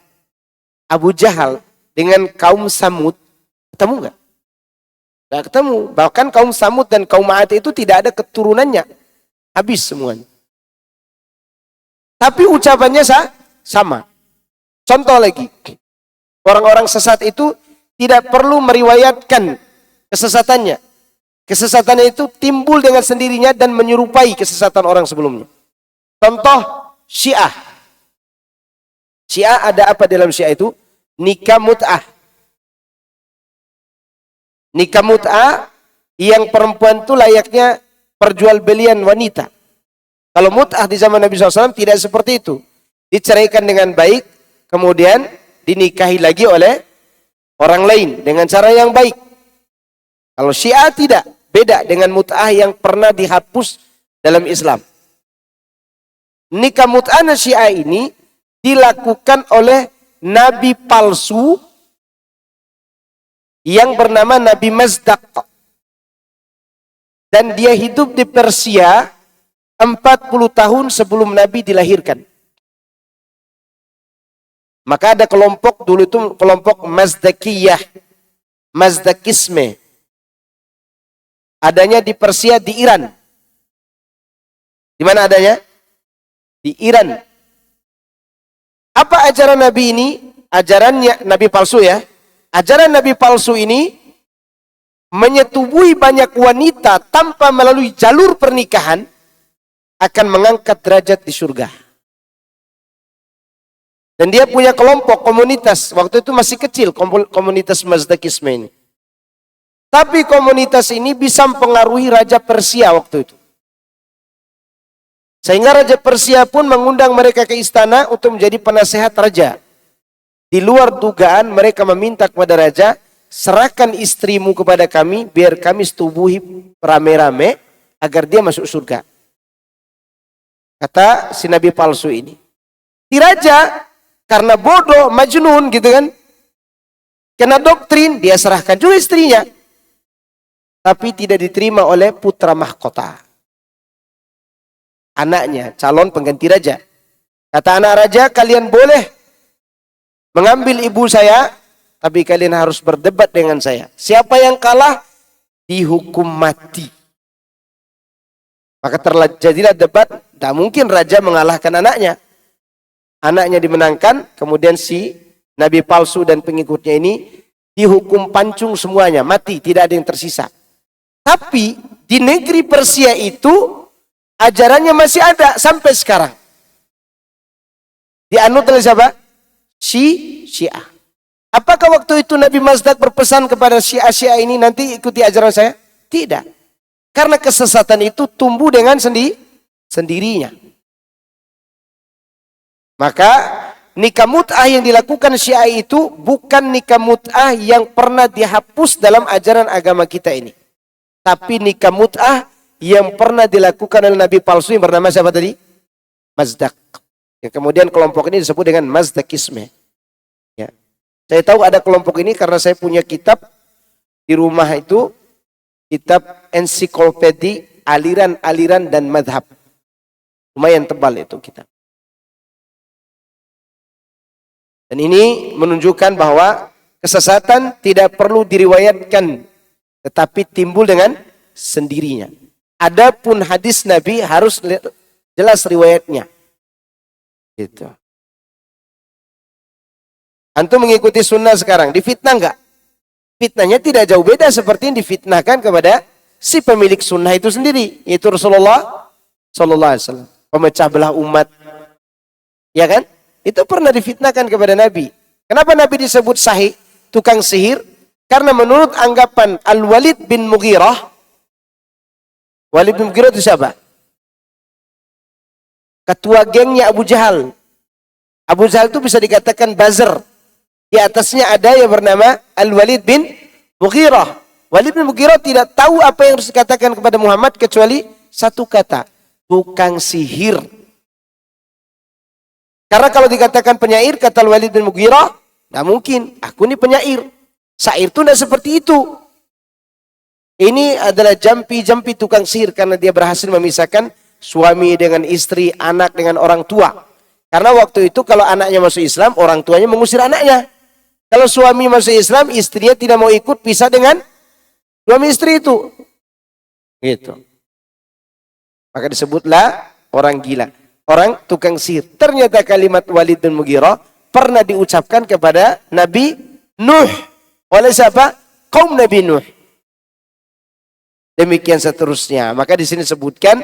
Speaker 1: Abu Jahal dengan kaum Samud, ketemu nggak? Nggak ketemu. Bahkan kaum Samud dan kaum Ma'at itu tidak ada keturunannya. Habis semuanya. Tapi ucapannya sama. Contoh lagi. Orang-orang sesat itu tidak perlu meriwayatkan kesesatannya. Kesesatannya itu timbul dengan sendirinya dan menyerupai kesesatan orang sebelumnya. Contoh Syiah. Syiah ada apa dalam Syiah itu? Nikah mut'ah. Nikah mut'ah yang perempuan itu layaknya perjualbelian wanita. Kalau mut'ah di zaman Nabi SAW tidak seperti itu. Diceraikan dengan baik, kemudian dinikahi lagi oleh orang lain dengan cara yang baik. Kalau Syiah tidak. Beda dengan mut'ah yang pernah dihapus dalam Islam. Nikah mut'ah Syiah ini dilakukan oleh nabi palsu yang bernama Nabi Mazdaq. Dan dia hidup di Persia 40 tahun sebelum Nabi dilahirkan. Maka ada kelompok, dulu itu kelompok Mazdaqiyah, Mazdaqisme. Adanya di Persia, di Iran. Di mana adanya? Di Iran. Apa ajaran Nabi ini? Ajarannya Nabi palsu ya. Ajaran Nabi palsu ini menyetubuhi banyak wanita tanpa melalui jalur pernikahan akan mengangkat derajat di surga. Dan dia punya kelompok, komunitas. Waktu itu masih kecil, komunitas Mazdaqisme ini. Tapi komunitas ini bisa mempengaruhi Raja Persia waktu itu. Sehingga Raja Persia pun mengundang mereka ke istana untuk menjadi penasehat raja. Di luar dugaan mereka meminta kepada raja, serahkan istrimu kepada kami, biar kami setubuhi rame-rame agar dia masuk surga. Kata si Nabi palsu ini. Si raja, karena bodoh, majnun gitu kan. Kena doktrin, dia serahkan juga istrinya. Tapi tidak diterima oleh putra mahkota. Anaknya, calon pengganti raja. Kata anak raja, kalian boleh mengambil ibu saya, tapi kalian harus berdebat dengan saya. Siapa yang kalah, dihukum mati. Maka terjadilah debat, tidak mungkin raja mengalahkan anaknya. Anaknya dimenangkan, kemudian si Nabi palsu dan pengikutnya ini dihukum pancung semuanya, mati, tidak ada yang tersisa. Tapi di negeri Persia itu ajarannya masih ada sampai sekarang. Dianut oleh siapa? Syiah. Apakah waktu itu Nabi Mazdaq berpesan kepada Syiah ini nanti ikuti ajaran saya? Tidak. Karena kesesatan itu tumbuh dengan sendirinya. Maka nikah mut'ah yang dilakukan Syiah itu bukan nikah mut'ah yang pernah dihapus dalam ajaran agama kita ini. Tapi nikah mut'ah yang pernah dilakukan oleh Nabi palsu yang bernama siapa tadi? Mazdaq. Yang kemudian kelompok ini disebut dengan Mazdaqisme. Ya. Saya tahu ada kelompok ini karena saya punya kitab di rumah itu, kitab ensiklopedi aliran-aliran dan madhab. Lumayan tebal itu kitab. Dan ini menunjukkan bahwa kesesatan tidak perlu diriwayatkan, tetapi timbul dengan sendirinya. Adapun hadis Nabi harus jelas riwayatnya. Gitu. Antum mengikuti sunnah sekarang, difitnah enggak? Fitnahnya tidak jauh beda seperti yang difitnahkan kepada si pemilik sunnah itu sendiri, yaitu Rasulullah Sallallahu Alaihi Wasallam, pemecah belah umat, ya kan? Itu pernah difitnahkan kepada Nabi. Kenapa Nabi disebut sahih, tukang sihir? Karena menurut anggapan Al-Walid bin Mughirah, Walid bin Mughirah itu siapa? Ketua gengnya Abu Jahal. Abu Jahal itu bisa dikatakan buzzer. Di atasnya ada yang bernama Al-Walid bin Mughirah. Walid bin Mughirah tidak tahu apa yang harus dikatakan kepada Muhammad kecuali satu kata, tukang sihir. Karena kalau dikatakan penyair, kata Walid bin Mughirah, nggak mungkin, aku ini penyair. Syair itu tidak seperti itu. Ini adalah jampi-jampi tukang sihir karena dia berhasil memisahkan suami dengan istri, anak dengan orang tua. Karena waktu itu kalau anaknya masuk Islam, orang tuanya mengusir anaknya. Kalau suami masuk Islam, istrinya tidak mau ikut, pisah dengan suami istri itu. Gitu. Maka disebutlah orang gila. Orang tukang sihir. Ternyata kalimat Walid bin Mughirah pernah diucapkan kepada Nabi Nuh. Oleh siapa? Kaum Nabi Nuh. Demikian seterusnya. Maka di sini disebutkan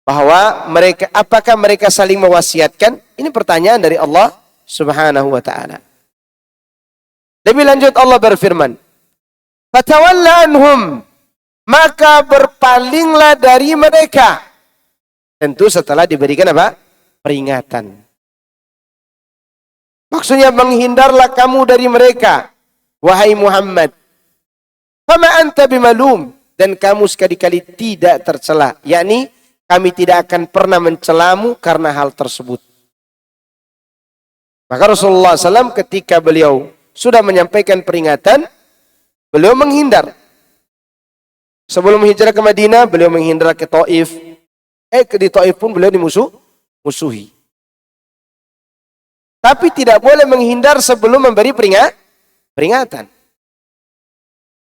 Speaker 1: bahwa mereka, apakah mereka saling mewasiatkan? Ini pertanyaan dari Allah Subhanahu wa taala. Lebih lanjut Allah berfirman, "Fatawalla anhum," maka berpalinglah dari mereka. Tentu setelah diberikan apa? Peringatan. Maksudnya menghindarlah kamu dari mereka, wahai Muhammad. Fama anta bimalum, dan kamu sekali-kali tidak tercela, yakni kami tidak akan pernah mencelamu karena hal tersebut. Maka Rasulullah SAW ketika beliau sudah menyampaikan peringatan, beliau menghindar. Sebelum hijrah ke Madinah, beliau menghindar ke Taif. Di Taif pun beliau dimusuhi. Tapi tidak boleh menghindar sebelum memberi peringatan.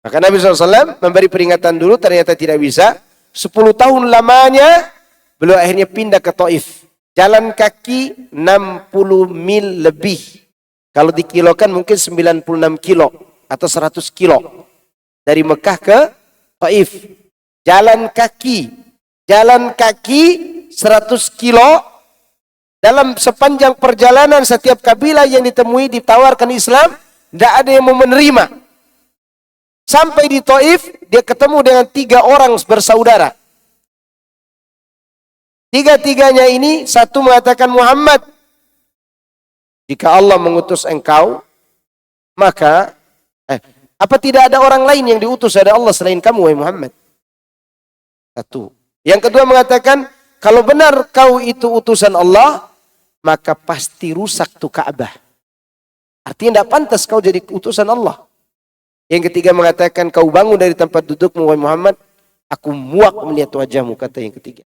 Speaker 1: Maka Nabi SAW memberi peringatan dulu, ternyata tidak bisa. 10 tahun lamanya, beliau akhirnya pindah ke Taif. Jalan kaki 60 mil lebih. Kalau dikilokan mungkin 96 kilo atau 100 kilo. Dari Mekah ke Taif. Jalan kaki 100 kilo. Dalam sepanjang perjalanan setiap kabilah yang ditemui ditawarkan Islam, tidak ada yang mau menerima. Sampai di Taif, dia ketemu dengan 3 orang bersaudara. 3-tiganya ini, satu mengatakan, Muhammad, jika Allah mengutus engkau, maka apa tidak ada orang lain yang diutus dari Allah selain kamu, wahai Muhammad? Satu. Yang kedua mengatakan, kalau benar kau itu utusan Allah, maka pasti rusak tuh Ka'bah. Artinya tidak pantas kau jadi utusan Allah. Yang ketiga mengatakan, kau bangun dari tempat dudukmu, wahai Muhammad, aku muak melihat wajahmu, kata yang ketiga.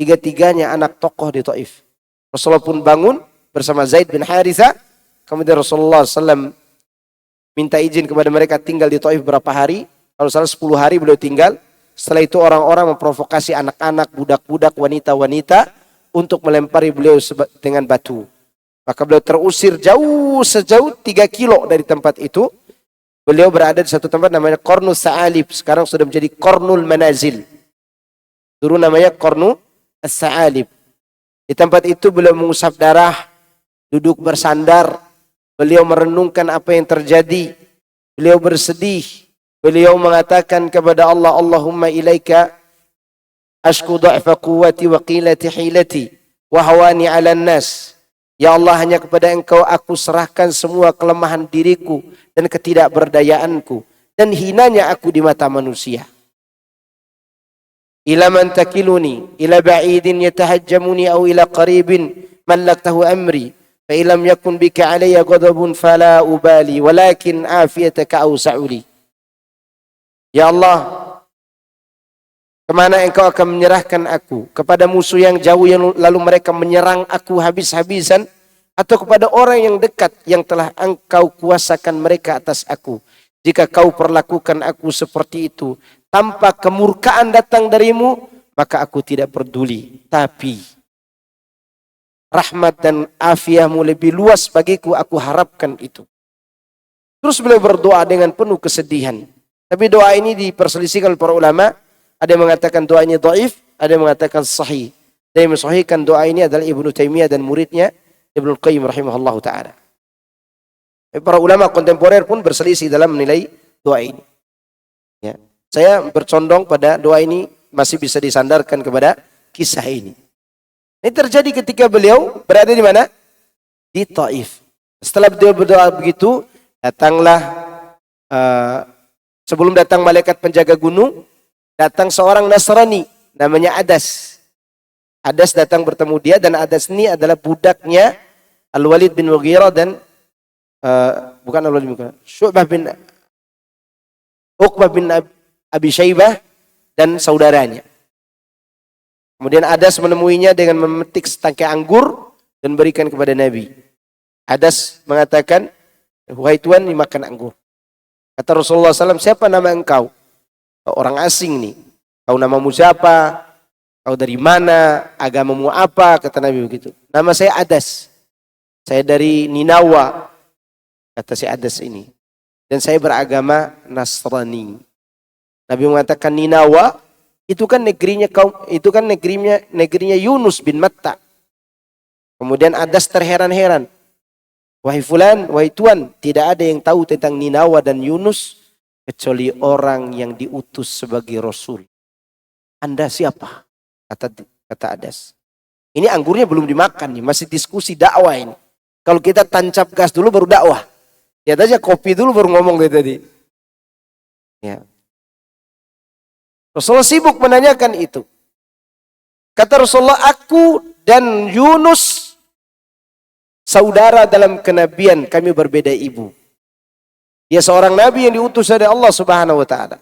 Speaker 1: 3-tiganya anak tokoh di Taif. Rasulullah pun bangun bersama Zaid bin Haritha. Kemudian Rasulullah SAW minta izin kepada mereka tinggal di Taif berapa hari. Kalau salah 10 hari beliau tinggal. Setelah itu orang-orang memprovokasi anak-anak, budak-budak, wanita-wanita untuk melempari beliau dengan batu. Maka beliau terusir sejauh 3 kilo dari tempat itu. Beliau berada di satu tempat namanya Qarnus Sa'alib. Sekarang sudah menjadi Qarnul Manazil. Dulu namanya Qarnu As-Sa'alib. Di tempat itu beliau mengusap darah, duduk bersandar. Beliau merenungkan apa yang terjadi. Beliau bersedih. Beliau mengatakan kepada Allah, Allahumma ilaika ashku dha'fa quwwati wa qilati hilati wa hawani 'alan nas. Ya Allah, hanya kepada engkau aku serahkan semua kelemahan diriku dan ketidakberdayaanku dan hinanya aku di mata manusia. Ila man takiluni ila ba'idin yatahajjamuni aw ila qaribin mallaktahu amri fa illam yakun bika alayya ghadabun fala ubali walakin afiyataka awsa'uli. Ya Allah, kemana engkau akan menyerahkan aku? Kepada musuh yang jauh yang lalu mereka menyerang aku habis-habisan, atau kepada orang yang dekat yang telah engkau kuasakan mereka atas aku? Jika kau perlakukan aku seperti itu, tanpa kemurkaan datang darimu, maka aku tidak peduli. Tapi rahmat dan afiahmu lebih luas bagiku, aku harapkan itu. Terus beliau berdoa dengan penuh kesedihan. Tapi doa ini diperselisihkan oleh para ulama. Ada yang mengatakan doa ini dhaif, ada yang mengatakan sahih. Dan yang mensahihkan doa ini adalah Ibnu Taimiyah dan muridnya Ibnu Qayyim rahimahullah ta'ala. Para ulama kontemporer pun berselisih dalam menilai doa ini. Ya. Saya bercondong pada doa ini masih bisa disandarkan kepada kisah ini. Ini terjadi ketika beliau berada di mana? Di Taif. Setelah beliau berdoa begitu, datanglah sebelum datang malaikat penjaga gunung, datang seorang Nasrani namanya Adas. Adas datang bertemu dia, dan Adas ini adalah budaknya Al-Walid bin Mughirah dan bukan Al-Walid bin Mughirah, Syu'bah bin Uqbah bin Abi Syaibah dan saudaranya. Kemudian Adas menemuinya dengan memetik setangkai anggur dan berikan kepada Nabi. Adas mengatakan, wahai Tuan, ini makan anggur. Kata Rasulullah SAW, siapa nama engkau? Orang asing nih. Kau namamu siapa? Kau dari mana? Agamamu apa? Kata Nabi begitu. Nama saya Adas. Saya dari Ninawa. Kata si Adas ini. Dan saya beragama Nasrani. Nabi mengatakan Ninawa itu kan negerinya negerinya Yunus bin Matta. Kemudian Adas terheran-heran. Wahai fulan, wahai tuan, tidak ada yang tahu tentang Ninawa dan Yunus kecuali orang yang diutus sebagai Rasul. Anda siapa? Kata Adas. Ini anggurnya belum dimakan nih, masih diskusi dakwah ini. Kalau kita tancap gas dulu baru dakwah. Ya aja kopi dulu baru ngomong tadi. Ya. Rasulullah sibuk menanyakan itu. Kata Rasulullah, aku dan Yunus saudara dalam kenabian, kami berbeda ibu. Dia seorang nabi yang diutus dari Allah Subhanahu wa taala.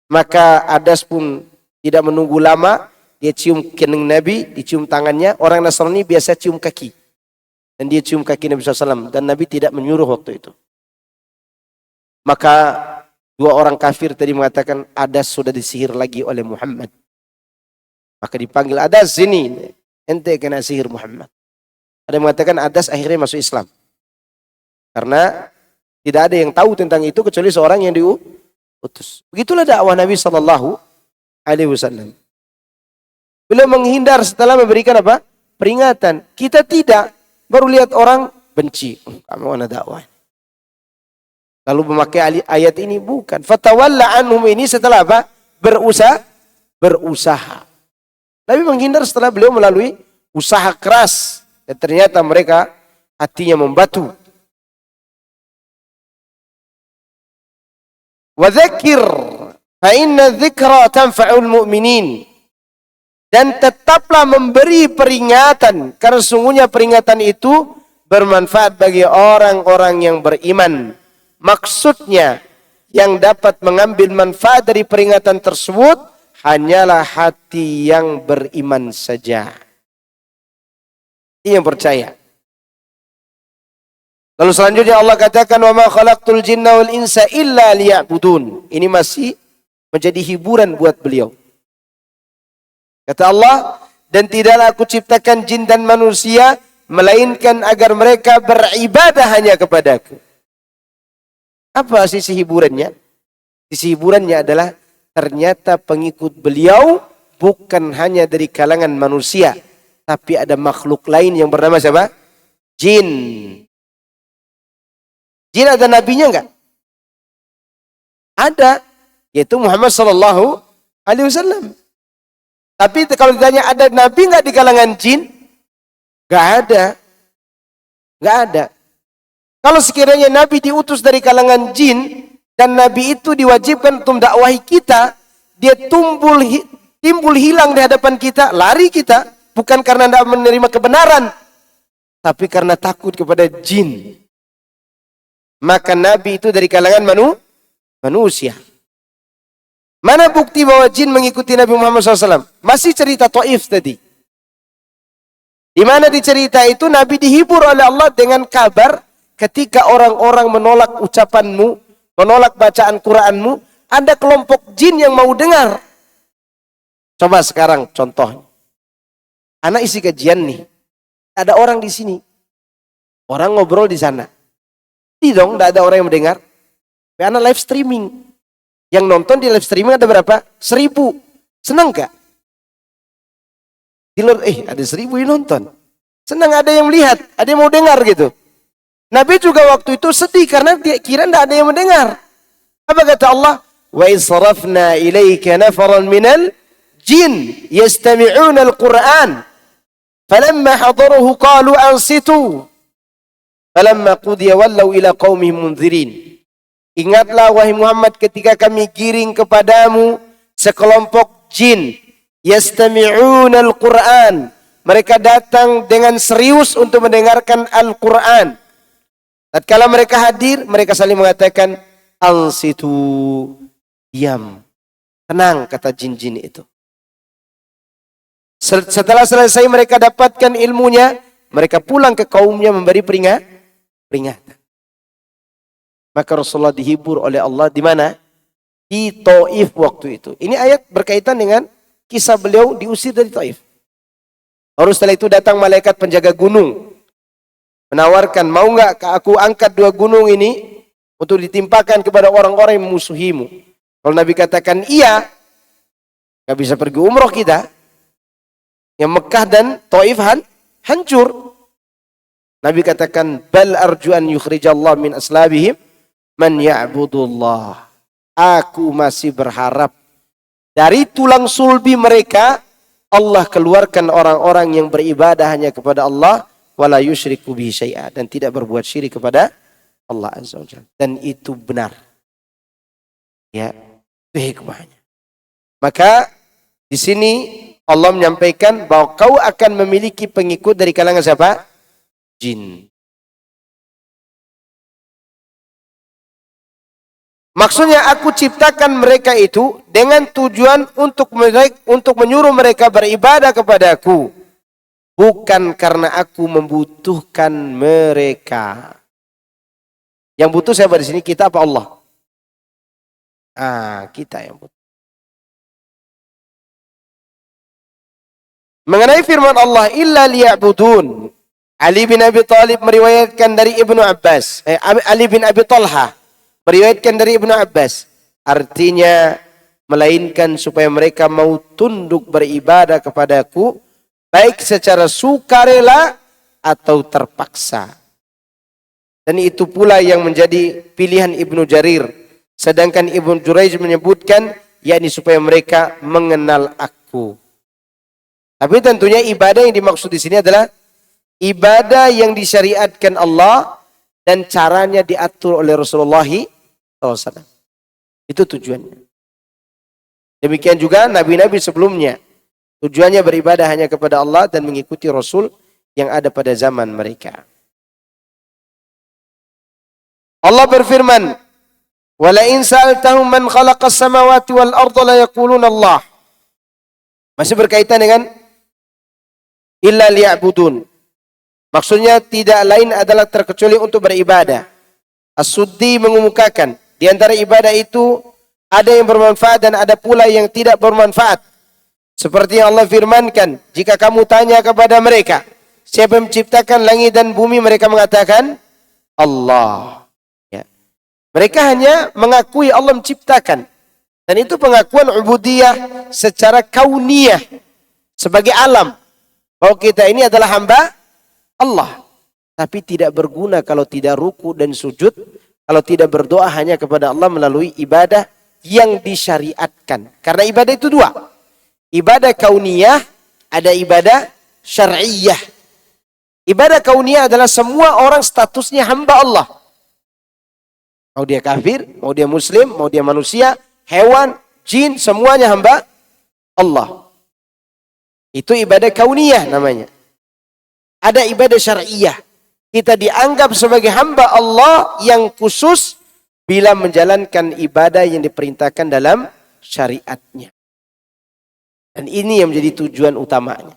Speaker 1: Maka Adas pun tidak menunggu lama, dia cium kening Nabi, dicium tangannya. Orang Nasrani biasa cium kaki. Dan dia cium kaki Nabi SAW. Dan Nabi tidak menyuruh waktu itu. Maka dua orang kafir tadi mengatakan, Adas sudah disihir lagi oleh Muhammad. Maka dipanggil, Adas sini, ente kena sihir Muhammad. Ada yang mengatakan Adas akhirnya masuk Islam. Karena tidak ada yang tahu tentang itu kecuali seorang yang diutus. Begitulah dakwah Nabi SAW. Beliau menghindar setelah memberikan apa? Peringatan. Kita tidak. Baru lihat orang benci. Kamu mana dakwah? Lalu memakai ayat ini bukan. Fatawalla anhum ini setelah apa? Berusaha. Nabi menghindar setelah beliau melalui usaha keras. Dan ternyata mereka hatinya membatu. Wa dzakir fa inna dzikra tanfa'ul mu'minin. Dan tetaplah memberi peringatan, karena sungguhnya peringatan itu bermanfaat bagi orang-orang yang beriman. Maksudnya, yang dapat mengambil manfaat dari peringatan tersebut hanyalah hati yang beriman saja. Yang percaya. Lalu selanjutnya Allah katakan, wa ma khalaqtul jinna wal insa illa liya'budun. Ini masih menjadi hiburan buat beliau. Kata Allah, dan tidaklah aku ciptakan jin dan manusia, melainkan agar mereka beribadah hanya kepadaku. Apa sisi hiburannya? Sisi hiburannya adalah ternyata pengikut beliau bukan hanya dari kalangan manusia, tapi ada makhluk lain yang bernama siapa? Jin. Jin ada nabinya enggak? Ada, yaitu Muhammad sallallahu alaihi wasallam. Tapi kalau ditanya ada nabi enggak di kalangan jin? Enggak ada. Enggak ada. Kalau sekiranya nabi diutus dari kalangan jin dan nabi itu diwajibkan untuk mendakwahi kita, dia timbul hilang di hadapan kita, lari kita, bukan karena tidak menerima kebenaran, tapi karena takut kepada jin. Maka nabi itu dari kalangan manusia. Mana bukti bahwa jin mengikuti Nabi Muhammad SAW? Masih cerita Taif tadi. Di mana di cerita itu Nabi dihibur oleh Allah dengan kabar ketika orang-orang menolak ucapanmu, menolak bacaan Qur'anmu, ada kelompok jin yang mau dengar. Coba sekarang contoh. Anak isi kajian nih. Ada orang di sini. Orang ngobrol di sana. Tidak ada orang yang mendengar. Anak live streaming. Yang nonton di live streaming ada berapa? 1000. Senang gak? Di luar, ada 1000 yang nonton. Senang, ada yang melihat, ada yang mau dengar gitu. Nabi juga waktu itu sedih karena dia kira tidak ada yang mendengar. Apa kata Allah? Wa israfna ilaika nafaran minal jin yastami'una al-Qur'an. Falamma hadaruhu qalu ansitu. Falamma qudiya wallaw ila qaumihim munzirin. Ingatlah wahai Muhammad ketika kami giring kepadamu sekelompok jin. Yastami'una al-Qur'an. Mereka datang dengan serius untuk mendengarkan Al-Quran. Tatkala mereka hadir, mereka saling mengatakan, ansitu, diam. Tenang, kata jin-jin itu. Setelah selesai mereka dapatkan ilmunya, mereka pulang ke kaumnya memberi peringatan. Maka Rasulullah dihibur oleh Allah di mana? Di Taif waktu itu. Ini ayat berkaitan dengan kisah beliau diusir dari Taif. Baru setelah itu datang malaikat penjaga gunung. Menawarkan, mau nggak aku angkat 2 gunung ini untuk ditimpakan kepada orang-orang yang memusuhimu. Kalau Nabi katakan iya, nggak bisa pergi umroh kita. Yang Mekah dan Taif hancur. Nabi katakan, bal arju an yukhrijallah min aslabihim man ya'budullah. Aku masih berharap dari tulang sulbi mereka Allah keluarkan orang-orang yang beribadah hanya kepada Allah wala yusyriku bihi syai'a, dan tidak berbuat syirik kepada Allah Azza wa Jalla. Dan itu benar. Ya, itu hikmahnya. Maka di sini Allah menyampaikan bahwa kau akan memiliki pengikut dari kalangan siapa? Jin. Maksudnya aku ciptakan mereka itu dengan tujuan untuk menyuruh mereka beribadah kepadaku. Bukan karena aku membutuhkan mereka. Yang butuh siapa di sini? Kita apa Allah? Kita yang butuh. Mengenai firman Allah, illa liya'budun. Ali bin Abi Thalib meriwayatkan dari Ibnu Abbas. Ali bin Abi Talha meriwayatkan dari Ibnu Abbas. Artinya, melainkan supaya mereka mau tunduk beribadah kepadaku, baik secara sukarela atau terpaksa. Dan itu pula yang menjadi pilihan Ibnu Jarir. Sedangkan Ibnu Jurayj menyebutkan, yakni supaya mereka mengenal aku. Tapi tentunya ibadah yang dimaksud di sini adalah ibadah yang disyariatkan Allah dan caranya diatur oleh Rasulullah SAW. Itu tujuannya. Demikian juga nabi-nabi sebelumnya. Tujuannya beribadah hanya kepada Allah dan mengikuti Rasul yang ada pada zaman mereka. Allah berfirman, "Wala in sa'altahum man khalaqas samawati wal arda la yaquluna Allah." Masih berkaitan dengan illa liya'budun. Maksudnya tidak lain adalah terkecuali untuk beribadah. As-Suddi mengemukakan di antara ibadah itu ada yang bermanfaat dan ada pula yang tidak bermanfaat. Seperti yang Allah firmankan, jika kamu tanya kepada mereka, siapa yang menciptakan langit dan bumi, mereka mengatakan Allah. Ya. Mereka hanya mengakui Allah menciptakan. Dan itu pengakuan ubudiyah secara kauniyah. Sebagai alam. Bahwa kita ini adalah hamba Allah. Tapi tidak berguna kalau tidak ruku dan sujud. Kalau tidak berdoa hanya kepada Allah melalui ibadah yang disyariatkan. Karena ibadah itu 2. Ibadah kauniyah, ada ibadah syar'iyah. Ibadah kauniyah adalah semua orang statusnya hamba Allah. Mau dia kafir, mau dia muslim, mau dia manusia, hewan, jin, semuanya hamba Allah. Itu ibadah kauniyah namanya. Ada ibadah syar'iyah. Kita dianggap sebagai hamba Allah yang khusus bila menjalankan ibadah yang diperintahkan dalam syariatnya. Dan ini yang menjadi tujuan utamanya.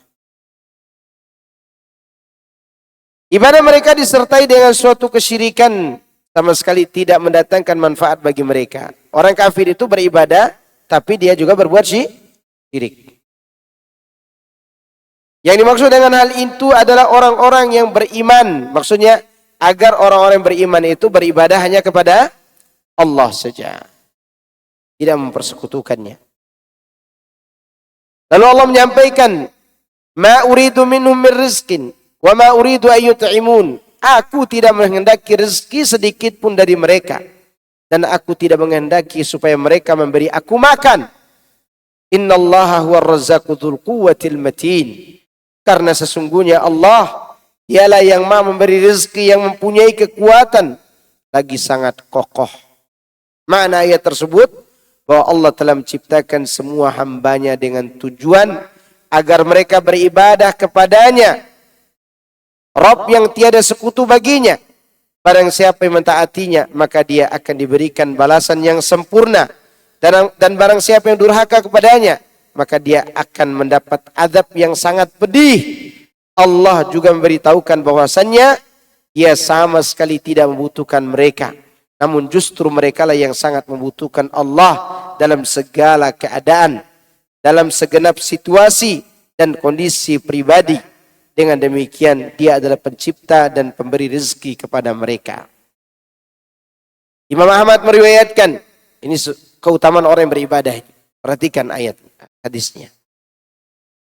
Speaker 1: Ibadah mereka disertai dengan suatu kesyirikan sama sekali tidak mendatangkan manfaat bagi mereka. Orang kafir itu beribadah, tapi dia juga berbuat syirik. Yang dimaksud dengan hal itu adalah orang-orang yang beriman. Maksudnya agar orang-orang yang beriman itu beribadah hanya kepada Allah saja, tidak mempersekutukannya. Lalu Allah menyampaikan, "Ma uridu minhum min rizqin wa ma uridu an yut'imun." Aku tidak menghendaki rezeki sedikit pun dari mereka, dan aku tidak menghendaki supaya mereka memberi aku makan. Innallaha huwar razzaqu dzul quwwatil matin. Karena sesungguhnya Allah dialah yang Maha memberi rezeki, yang mempunyai kekuatan lagi sangat kokoh. Makna ayat tersebut bahwa Allah telah menciptakan semua hambanya dengan tujuan agar mereka beribadah kepadanya, Rabb yang tiada sekutu baginya. Barang siapa yang mentaatinya, maka dia akan diberikan balasan yang sempurna. Dan barang siapa yang durhaka kepadanya, maka dia akan mendapat azab yang sangat pedih. Allah juga memberitahukan bahwasannya ia sama sekali tidak membutuhkan mereka. Namun justru mereka lah yang sangat membutuhkan Allah dalam segala keadaan, dalam segenap situasi dan kondisi pribadi. Dengan demikian dia adalah pencipta dan pemberi rezeki kepada mereka. Imam Ahmad meriwayatkan, ini keutamaan orang yang beribadah. Perhatikan ayat hadisnya.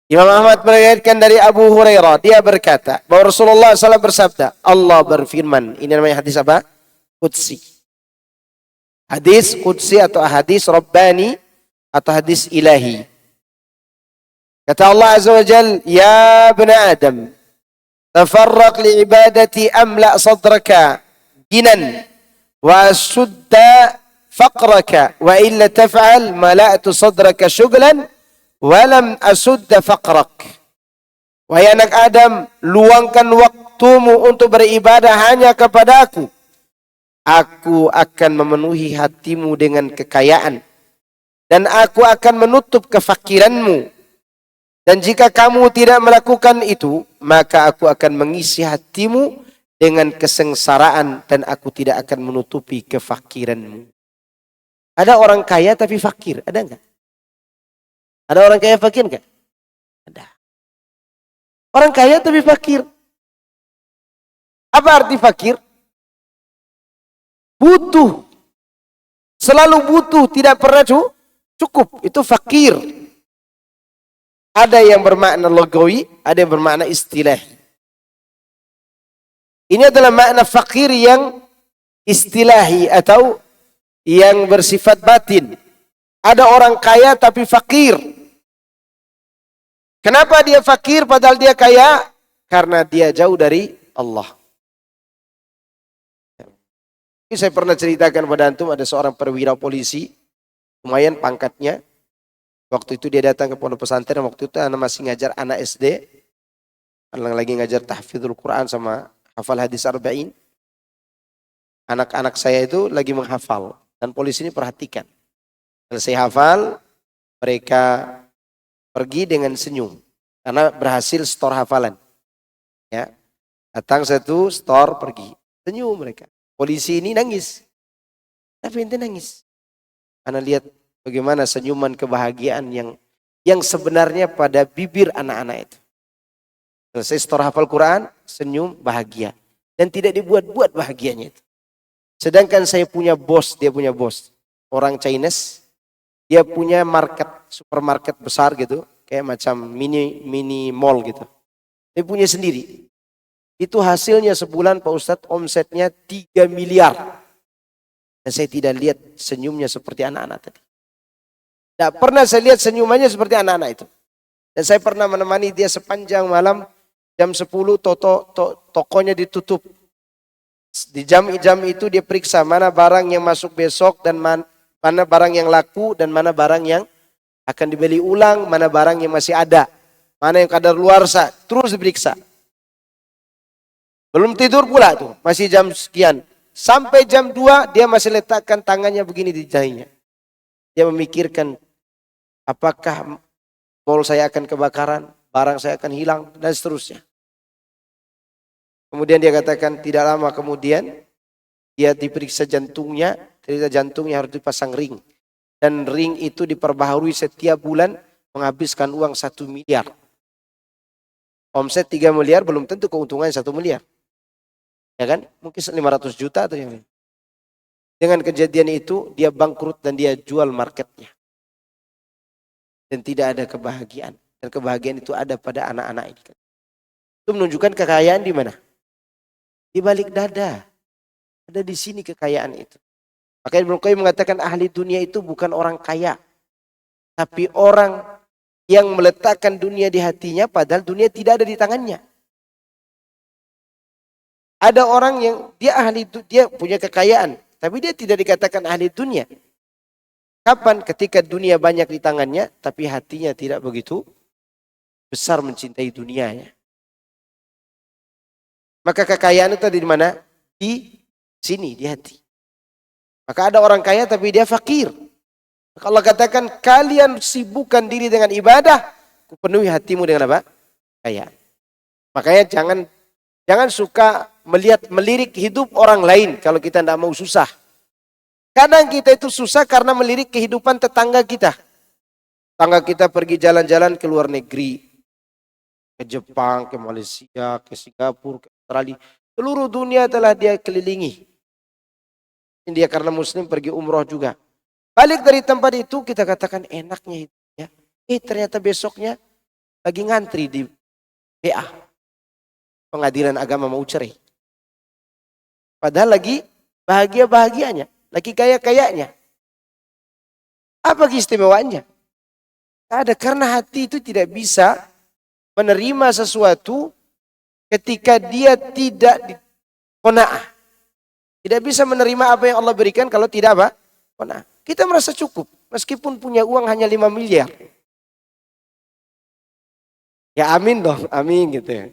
Speaker 1: Imam Ahmad meriwayatkan dari Abu Hurairah, dia berkata bahwa Rasulullah SAW bersabda, Allah berfirman, ini namanya hadis apa? Qudsi. Hadis Qudsi atau hadis Rabbani atau hadis ilahi. Kata Allah Azza wa Jal, Ya ibn Adam, tafarraq li'ibadati amla sadraka ginan wa sudda faqraka wa illa taf'al mala'tu sadraka syuglan walam asudda faqrak. Wahai anak Adam, luangkan waktumu untuk beribadah hanya kepada aku. Aku akan memenuhi hatimu dengan kekayaan dan aku akan menutup kefakiranmu. Dan jika kamu tidak melakukan itu, maka aku akan mengisi hatimu dengan kesengsaraan dan aku tidak akan menutupi kefakiranmu. Ada orang kaya tapi fakir, ada enggak? Ada orang kaya fakir enggak? Ada. Orang kaya tapi fakir. Apa arti fakir? Butuh. Selalu butuh, tidak pernah cukup. Itu fakir. Ada yang bermakna logawi, ada yang bermakna istilah. Ini adalah makna fakir yang istilahi atau yang bersifat batin. Ada orang kaya tapi fakir. Kenapa dia fakir padahal dia kaya? Karena dia jauh dari Allah. Ini saya pernah ceritakan pada antum, ada seorang perwira polisi, lumayan pangkatnya. Waktu itu dia datang ke pondok pesantren, waktu itu anak masih ngajar anak SD. Lagi ngajar tahfidzul Quran sama hafal hadis arba'in. Anak-anak saya itu lagi menghafal. Dan polisi ini perhatikan. Selesai hafal, mereka pergi dengan senyum. Karena berhasil store hafalan. Ya, datang satu, store, pergi. Senyum mereka. Polisi ini nangis. Tapi ente nangis. Karena lihat bagaimana senyuman kebahagiaan yang sebenarnya pada bibir anak-anak itu. Selesai store hafal Quran, senyum, bahagia. Dan tidak dibuat-buat bahagianya itu. Sedangkan saya punya bos, dia punya bos. Orang Chinese, dia punya market, supermarket besar gitu. Kayak macam mini mall gitu. Dia punya sendiri. Itu hasilnya sebulan Pak Ustadz, omsetnya 3 miliar. Dan saya tidak lihat senyumnya seperti anak-anak tadi. Tidak pernah saya lihat senyumannya seperti anak-anak itu. Dan saya pernah menemani dia sepanjang malam. Jam 10 tokonya ditutup. Di jam itu dia periksa mana barang yang masuk besok. Dan mana barang yang laku. Dan mana barang yang akan dibeli ulang. Mana barang yang masih ada. Mana yang kadaluarsa. Terus diperiksa. Belum tidur pula tuh. Masih jam sekian. Sampai jam 2 dia masih letakkan tangannya begini di dahinya. Dia memikirkan. Apakah mall saya akan kebakaran, barang saya akan hilang, dan seterusnya. Kemudian dia katakan tidak lama kemudian, dia diperiksa jantungnya, ternyata jantungnya harus dipasang ring. Dan ring itu diperbaharui setiap bulan, menghabiskan uang 1 miliar. Omset 3 miliar belum tentu keuntungan 1 miliar. Ya kan? Mungkin 500 juta atau yang lain. Dengan kejadian itu dia bangkrut dan dia jual marketnya. Dan tidak ada kebahagiaan. Dan kebahagiaan itu ada pada anak-anak ini. Itu menunjukkan kekayaan di mana? Di balik dada. Ada di sini kekayaan itu. Makanya Ibnu Qayyim mengatakan ahli dunia itu bukan orang kaya. Tapi orang yang meletakkan dunia di hatinya padahal dunia tidak ada di tangannya. Ada orang yang dia punya kekayaan. Tapi dia tidak dikatakan ahli dunia. Kapan? Ketika dunia banyak di tangannya, tapi hatinya tidak begitu besar mencintai dunianya. Maka kekayaan itu ada di mana? Di sini, di hati. Maka ada orang kaya tapi dia fakir. Maka Allah katakan, kalian sibukkan diri dengan ibadah, kupenuhi hatimu dengan apa? Kaya. Makanya jangan suka melirik hidup orang lain kalau kita tidak mau susah. Kadang kita itu susah karena melirik kehidupan tetangga kita. Tetangga kita pergi jalan-jalan ke luar negeri. Ke Jepang, ke Malaysia, ke Singapura, ke Australia. Seluruh dunia telah dia kelilingi. Dia karena muslim pergi umroh juga. Balik dari tempat itu kita katakan enaknya itu ya. Ternyata besoknya lagi ngantri di PA. Pengadilan Agama mau cerai. Padahal lagi bahagia-bahagianya. Lagi kaya-kayanya. Apa keistimewaannya? Ada, karena hati itu tidak bisa menerima sesuatu ketika dia tidak qanaah. Tidak bisa menerima apa yang Allah berikan kalau tidak apa? Qanaah. Kita merasa cukup. Meskipun punya uang hanya 5 miliar. Ya amin dong, amin gitu ya.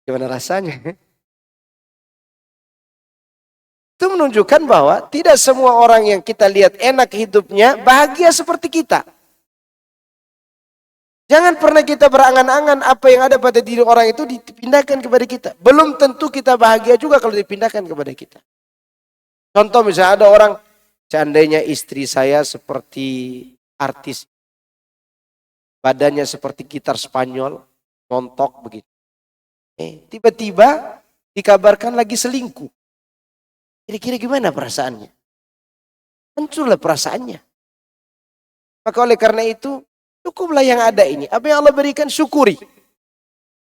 Speaker 1: Gimana rasanya? Itu menunjukkan bahwa tidak semua orang yang kita lihat enak hidupnya bahagia seperti kita. Jangan pernah kita berangan-angan apa yang ada pada diri orang itu dipindahkan kepada kita. Belum tentu kita bahagia juga kalau dipindahkan kepada kita. Contoh misalnya ada orang, seandainya istri saya seperti artis. Badannya seperti gitar Spanyol, montok begitu. Tiba-tiba dikabarkan lagi selingkuh. Kira-kira gimana perasaannya? Muncullah perasaannya. Maka oleh karena itu, cukuplah yang ada ini. Apa yang Allah berikan, syukuri.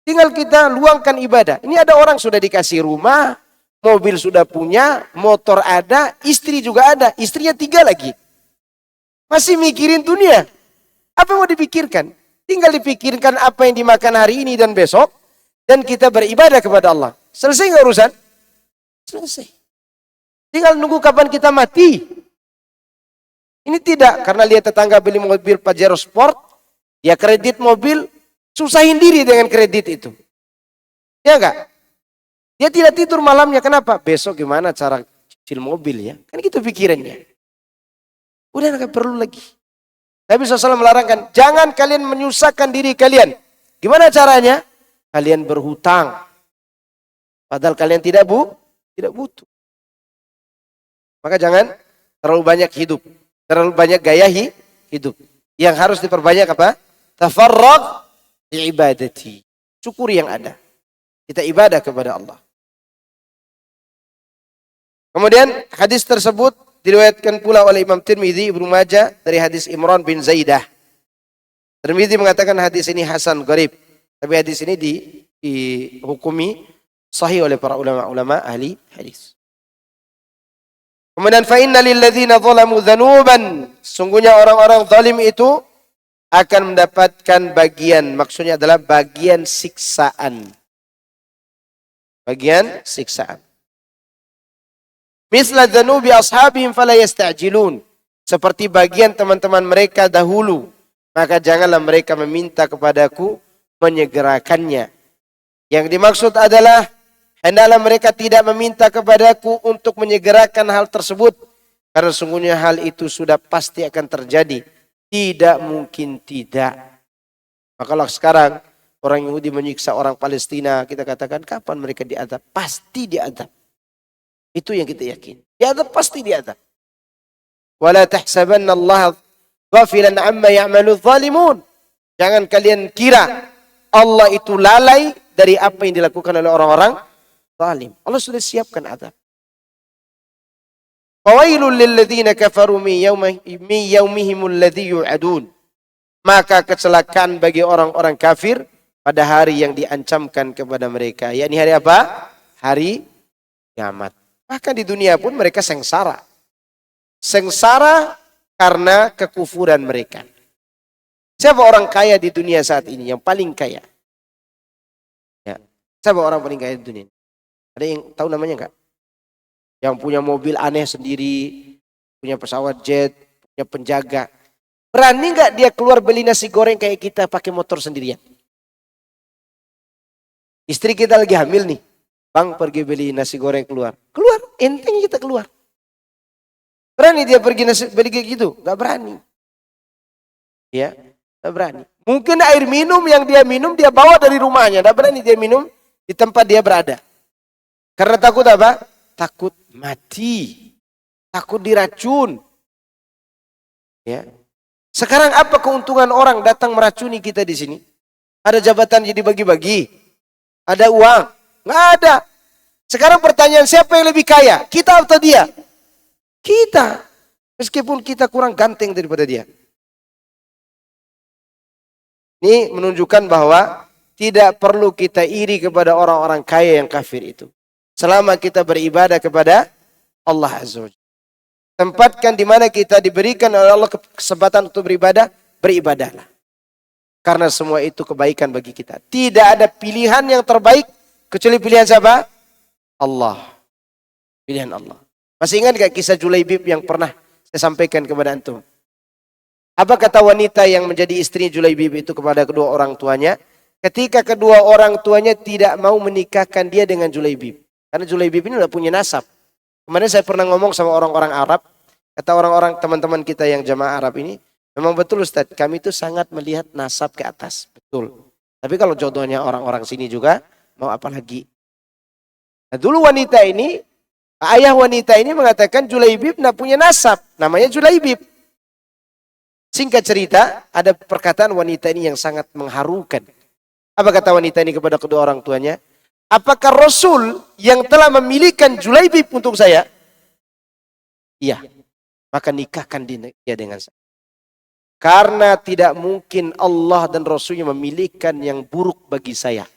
Speaker 1: Tinggal kita luangkan ibadah. Ini ada orang sudah dikasih rumah, mobil sudah punya, motor ada, istri juga ada. Istrinya 3 lagi. Masih mikirin dunia. Apa mau dipikirkan? Tinggal dipikirkan apa yang dimakan hari ini dan besok. Dan kita beribadah kepada Allah. Selesai nggak urusan? Selesai. Tinggal nunggu kapan kita mati. Ini tidak, karena lihat tetangga beli mobil Pajero Sport, dia kredit mobil, susahin diri dengan kredit itu. Ya enggak? Dia tidak tidur malamnya, kenapa? Besok gimana cara cicil mobil ya? Kan gitu pikirannya. Udah enggak perlu lagi. Nabi SAW melarangkan, jangan kalian menyusahkan diri kalian. Gimana caranya? Kalian berhutang. Padahal kalian tidak butuh. Maka jangan terlalu banyak hidup. Terlalu banyak gaya hidup. Yang harus diperbanyak apa? Tafarraq li ibadati. Syukuri yang ada. Kita ibadah kepada Allah. Kemudian hadis tersebut diriwayatkan pula oleh Imam Tirmidzi, Ibnu Majah dari hadis Imran bin Zaidah. Tirmidzi mengatakan hadis ini hasan gharib. Tapi hadis ini dihukumi sahih oleh para ulama ahli hadis. Kemudian fa inna lil ladzina zalamu dzanuban, sungguhnya orang-orang zalim itu akan mendapatkan bagian, maksudnya adalah bagian siksaan. Bagian siksaan. Misla dzanubi ashabihim fala yasta'jilun, seperti bagian teman-teman mereka dahulu, maka janganlah mereka meminta kepadaku menyegerakannya. Yang dimaksud adalah hendaklah mereka tidak meminta kepadaku untuk menyegerakan hal tersebut. Karena sungguhnya hal itu sudah pasti akan terjadi. Tidak mungkin tidak. Maka kalau sekarang orang Yahudi menyiksa orang Palestina, kita katakan kapan mereka diadab? Pasti diadab. Itu yang kita yakin. Diadab pasti diadab. Wala tahsabanna Allah ghafilan amma ya'malu zalimun. Jangan kalian kira Allah itu lalai dari apa yang dilakukan oleh orang-orang zalim. Allah sudah siapkan azab. Fawailul lilladzina kafaru min yaumihimul ladzi yu'adun. Maka kecelakaan bagi orang-orang kafir pada hari yang diancamkan kepada mereka. Yakni hari apa? Hari kiamat. Bahkan di dunia pun mereka sengsara. Sengsara karena kekufuran mereka. Siapa orang kaya di dunia saat ini? Yang paling kaya. Ya. Siapa orang paling kaya di dunia? Ada yang tahu namanya enggak? Yang punya mobil aneh sendiri, punya pesawat jet, punya penjaga. Berani enggak dia keluar beli nasi goreng kayak kita pakai motor sendirian? Istri kita lagi hamil nih. Bang pergi beli nasi goreng keluar. Keluar, enteng kita keluar. Berani dia pergi beli kayak gitu? Enggak berani. Ya, enggak berani. Mungkin air minum yang dia minum dia bawa dari rumahnya. Enggak berani dia minum di tempat dia berada. Karena takut apa? Takut mati. Takut diracun. Ya. Sekarang apa keuntungan orang datang meracuni kita di sini? Ada jabatan jadi bagi-bagi? Ada uang? Nggak ada. Sekarang pertanyaan, siapa yang lebih kaya? Kita atau dia? Kita. Meskipun kita kurang ganteng daripada dia. Ini menunjukkan bahwa tidak perlu kita iri kepada orang-orang kaya yang kafir itu. Selama kita beribadah kepada Allah Azza wa Jalla. Tempatkan di mana kita diberikan oleh Allah kesempatan untuk beribadah, beribadahlah. Karena semua itu kebaikan bagi kita. Tidak ada pilihan yang terbaik kecuali pilihan siapa? Allah. Pilihan Allah. Masih ingat gak kisah Julaibib yang pernah saya sampaikan kepada antum? Apa kata wanita yang menjadi istri Julaibib itu kepada kedua orang tuanya? Ketika kedua orang tuanya tidak mau menikahkan dia dengan Julaibib. Karena Julaibib ini udah punya nasab. Kemarin saya pernah ngomong sama orang-orang Arab. Kata orang-orang teman-teman kita yang jamaah Arab ini. Memang betul Ustaz, kami itu sangat melihat nasab ke atas. Betul. Tapi kalau jodohnya orang-orang sini juga, mau apa lagi? Nah, dulu wanita ini, ayah wanita ini mengatakan Julaibib tidak punya nasab. Namanya Julaibib. Singkat cerita, ada perkataan wanita ini yang sangat mengharukan. Apa kata wanita ini kepada kedua orang tuanya? Apakah Rasul yang telah memilihkan Julaibib untuk saya? Iya. Maka nikahkan dia dengan saya. Karena tidak mungkin Allah dan Rasulnya memilihkan yang buruk bagi saya.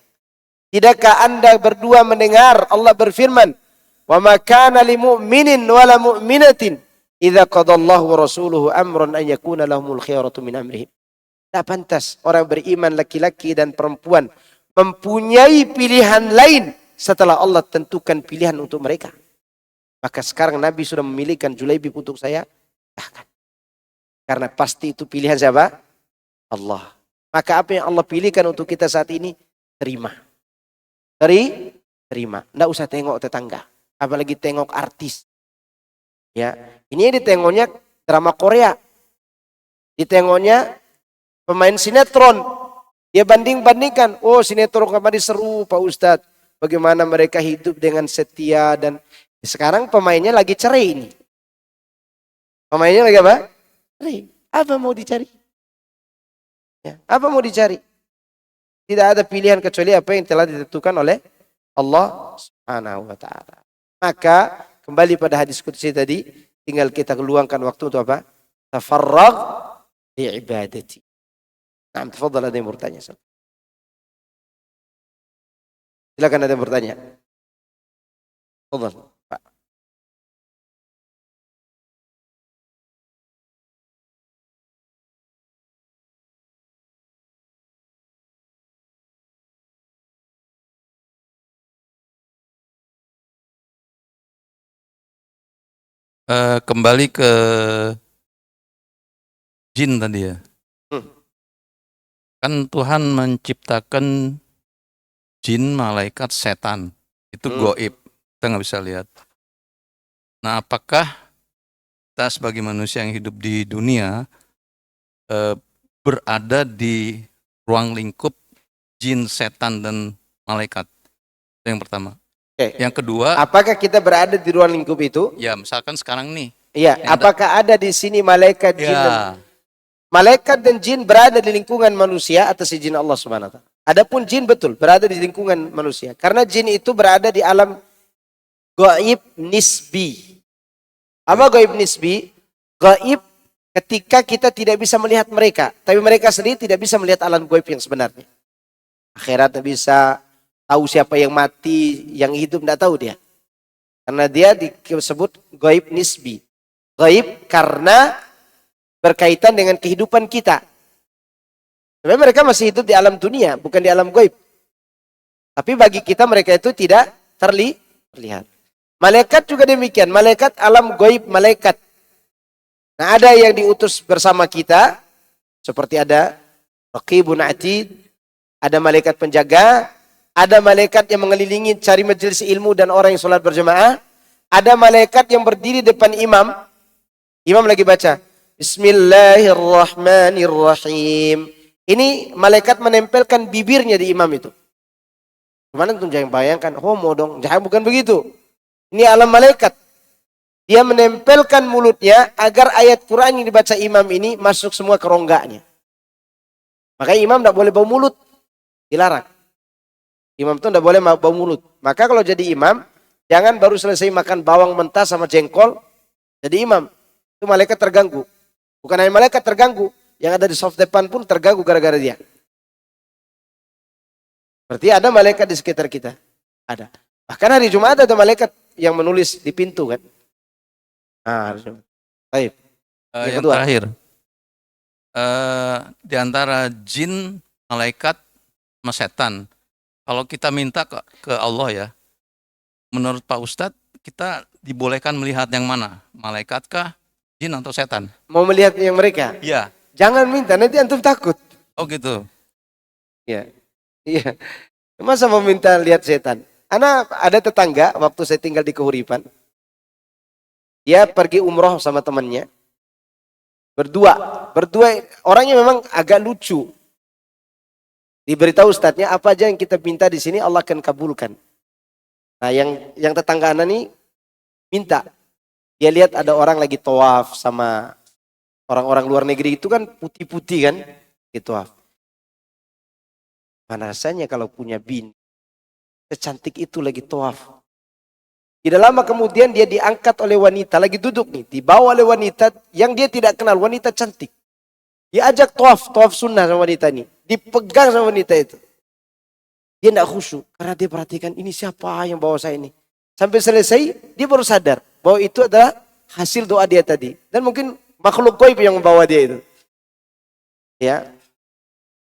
Speaker 1: Tidakkah anda berdua mendengar Allah berfirman, "Wa ma kana lil mu'minin wa la mu'minatin idza qadallahu wa rasuluhu amran an yakuna lahumul khiyaratu min amrihim." Tak pantas orang beriman laki-laki dan perempuan mempunyai pilihan lain setelah Allah tentukan pilihan untuk mereka. Maka sekarang Nabi sudah memilihkan Julaibib untuk saya. Karena pasti itu pilihan siapa? Allah. Maka apa yang Allah pilihkan untuk kita saat ini, terima. Terima. Nggak usah tengok tetangga. Apalagi tengok artis. Ya, ini ditengoknya drama Korea. Ditengoknya pemain sinetron. Dia banding-bandingkan. Oh, sinetron kemarin seru Pak Ustadz. Bagaimana mereka hidup dengan setia. Dan sekarang pemainnya lagi cerai ini. Pemainnya lagi apa? Cerai. Apa mau dicari? Ya, apa mau dicari? Tidak ada pilihan kecuali apa yang telah ditentukan oleh Allah Subhanahu wa ta'ala. Maka kembali pada hadis qudsi tadi, tinggal kita luangkan waktu untuk apa? Tafarrag li ibadati. Nah, tafadhal, ada yang bertanya. Silakan, ada yang bertanya. Tafadhal, Pak.
Speaker 3: Kembali ke jin tadi ya. Kan Tuhan menciptakan jin, malaikat, setan. Itu goib. Kita nggak bisa lihat. Nah, apakah kita sebagai manusia yang hidup di dunia berada di ruang lingkup jin, setan, dan malaikat? Itu yang pertama. Yang kedua,
Speaker 1: apakah kita berada di ruang lingkup itu?
Speaker 3: Ya, misalkan sekarang nih.
Speaker 1: Iya, apakah ada di sini malaikat jin?
Speaker 3: Ya.
Speaker 1: Malaikat dan jin berada di lingkungan manusia atas izin Allah Subhanahu wa taala. Adapun jin betul berada di lingkungan manusia. Karena jin itu berada di alam gaib nisbi. Apa gaib nisbi? Gaib ketika kita tidak bisa melihat mereka, tapi mereka sendiri tidak bisa melihat alam gaib yang sebenarnya. Akhirat tidak bisa tahu siapa yang mati, yang hidup tidak tahu dia. Karena dia disebut gaib nisbi. Gaib karena berkaitan dengan kehidupan kita. Sebenarnya mereka masih hidup di alam dunia, bukan di alam gaib. Tapi bagi kita mereka itu tidak terlihat. Malaikat juga demikian. Malaikat alam gaib malaikat. Nah, ada yang diutus bersama kita, seperti ada Raqibun Atid, ada malaikat penjaga, ada malaikat yang mengelilingi cari majelis ilmu dan orang yang sholat berjamaah, ada malaikat yang berdiri depan imam. Imam lagi baca Bismillahirrahmanirrahim. Ini malaikat menempelkan bibirnya di imam itu. Gimana tuh, jangan bayangkan homo dong, jangan, bukan begitu. Ini alam malaikat. Dia menempelkan mulutnya agar ayat Quran yang dibaca imam ini masuk semua ke rongganya. Makanya imam tidak boleh bau mulut, dilarang. Imam itu tidak boleh bau mulut. Maka kalau jadi imam, jangan baru selesai makan bawang mentah sama jengkol jadi imam. Itu malaikat terganggu. Bukan hanya malaikat terganggu, yang ada di soft depan pun terganggu gara-gara dia. Berarti ada malaikat di sekitar kita. Ada. Bahkan hari Jumat ada malaikat yang menulis di pintu kan. Nah, hari Jumat. Baik.
Speaker 3: Yang terakhir, di antara jin, malaikat, sama setan. Kalau kita minta ke Allah ya, menurut Pak Ustadz, kita dibolehkan melihat yang mana? Malaikat kah, jin atau setan?
Speaker 1: Mau melihat yang mereka?
Speaker 3: Iya.
Speaker 1: Jangan minta, nanti antum takut.
Speaker 3: Oh gitu.
Speaker 1: Iya. Iya. Masa mau minta lihat setan? Anak ada tetangga waktu saya tinggal di Kehuripan. Dia pergi umroh sama temannya. Berdua orangnya memang agak lucu. Diberitahu ustadznya apa aja yang kita minta di sini Allah akan kabulkan. Nah, yang tetangga anak ini minta. Dia lihat ada orang lagi tawaf sama orang-orang luar negeri itu kan putih-putih kan, gitu. Mana rasanya kalau punya bini secantik itu lagi tawaf. Tidak lama kemudian dia diangkat oleh wanita, lagi duduk nih, dibawa oleh wanita yang dia tidak kenal, wanita cantik. Diajak tawaf sunnah sama wanita ini, dipegang sama wanita itu. Dia tidak khusyuk karena dia perhatikan ini siapa yang bawa saya ini. Sampai selesai dia baru sadar bahwa itu adalah hasil doa dia tadi. Dan mungkin makhluk gaib yang membawa dia itu. Ya.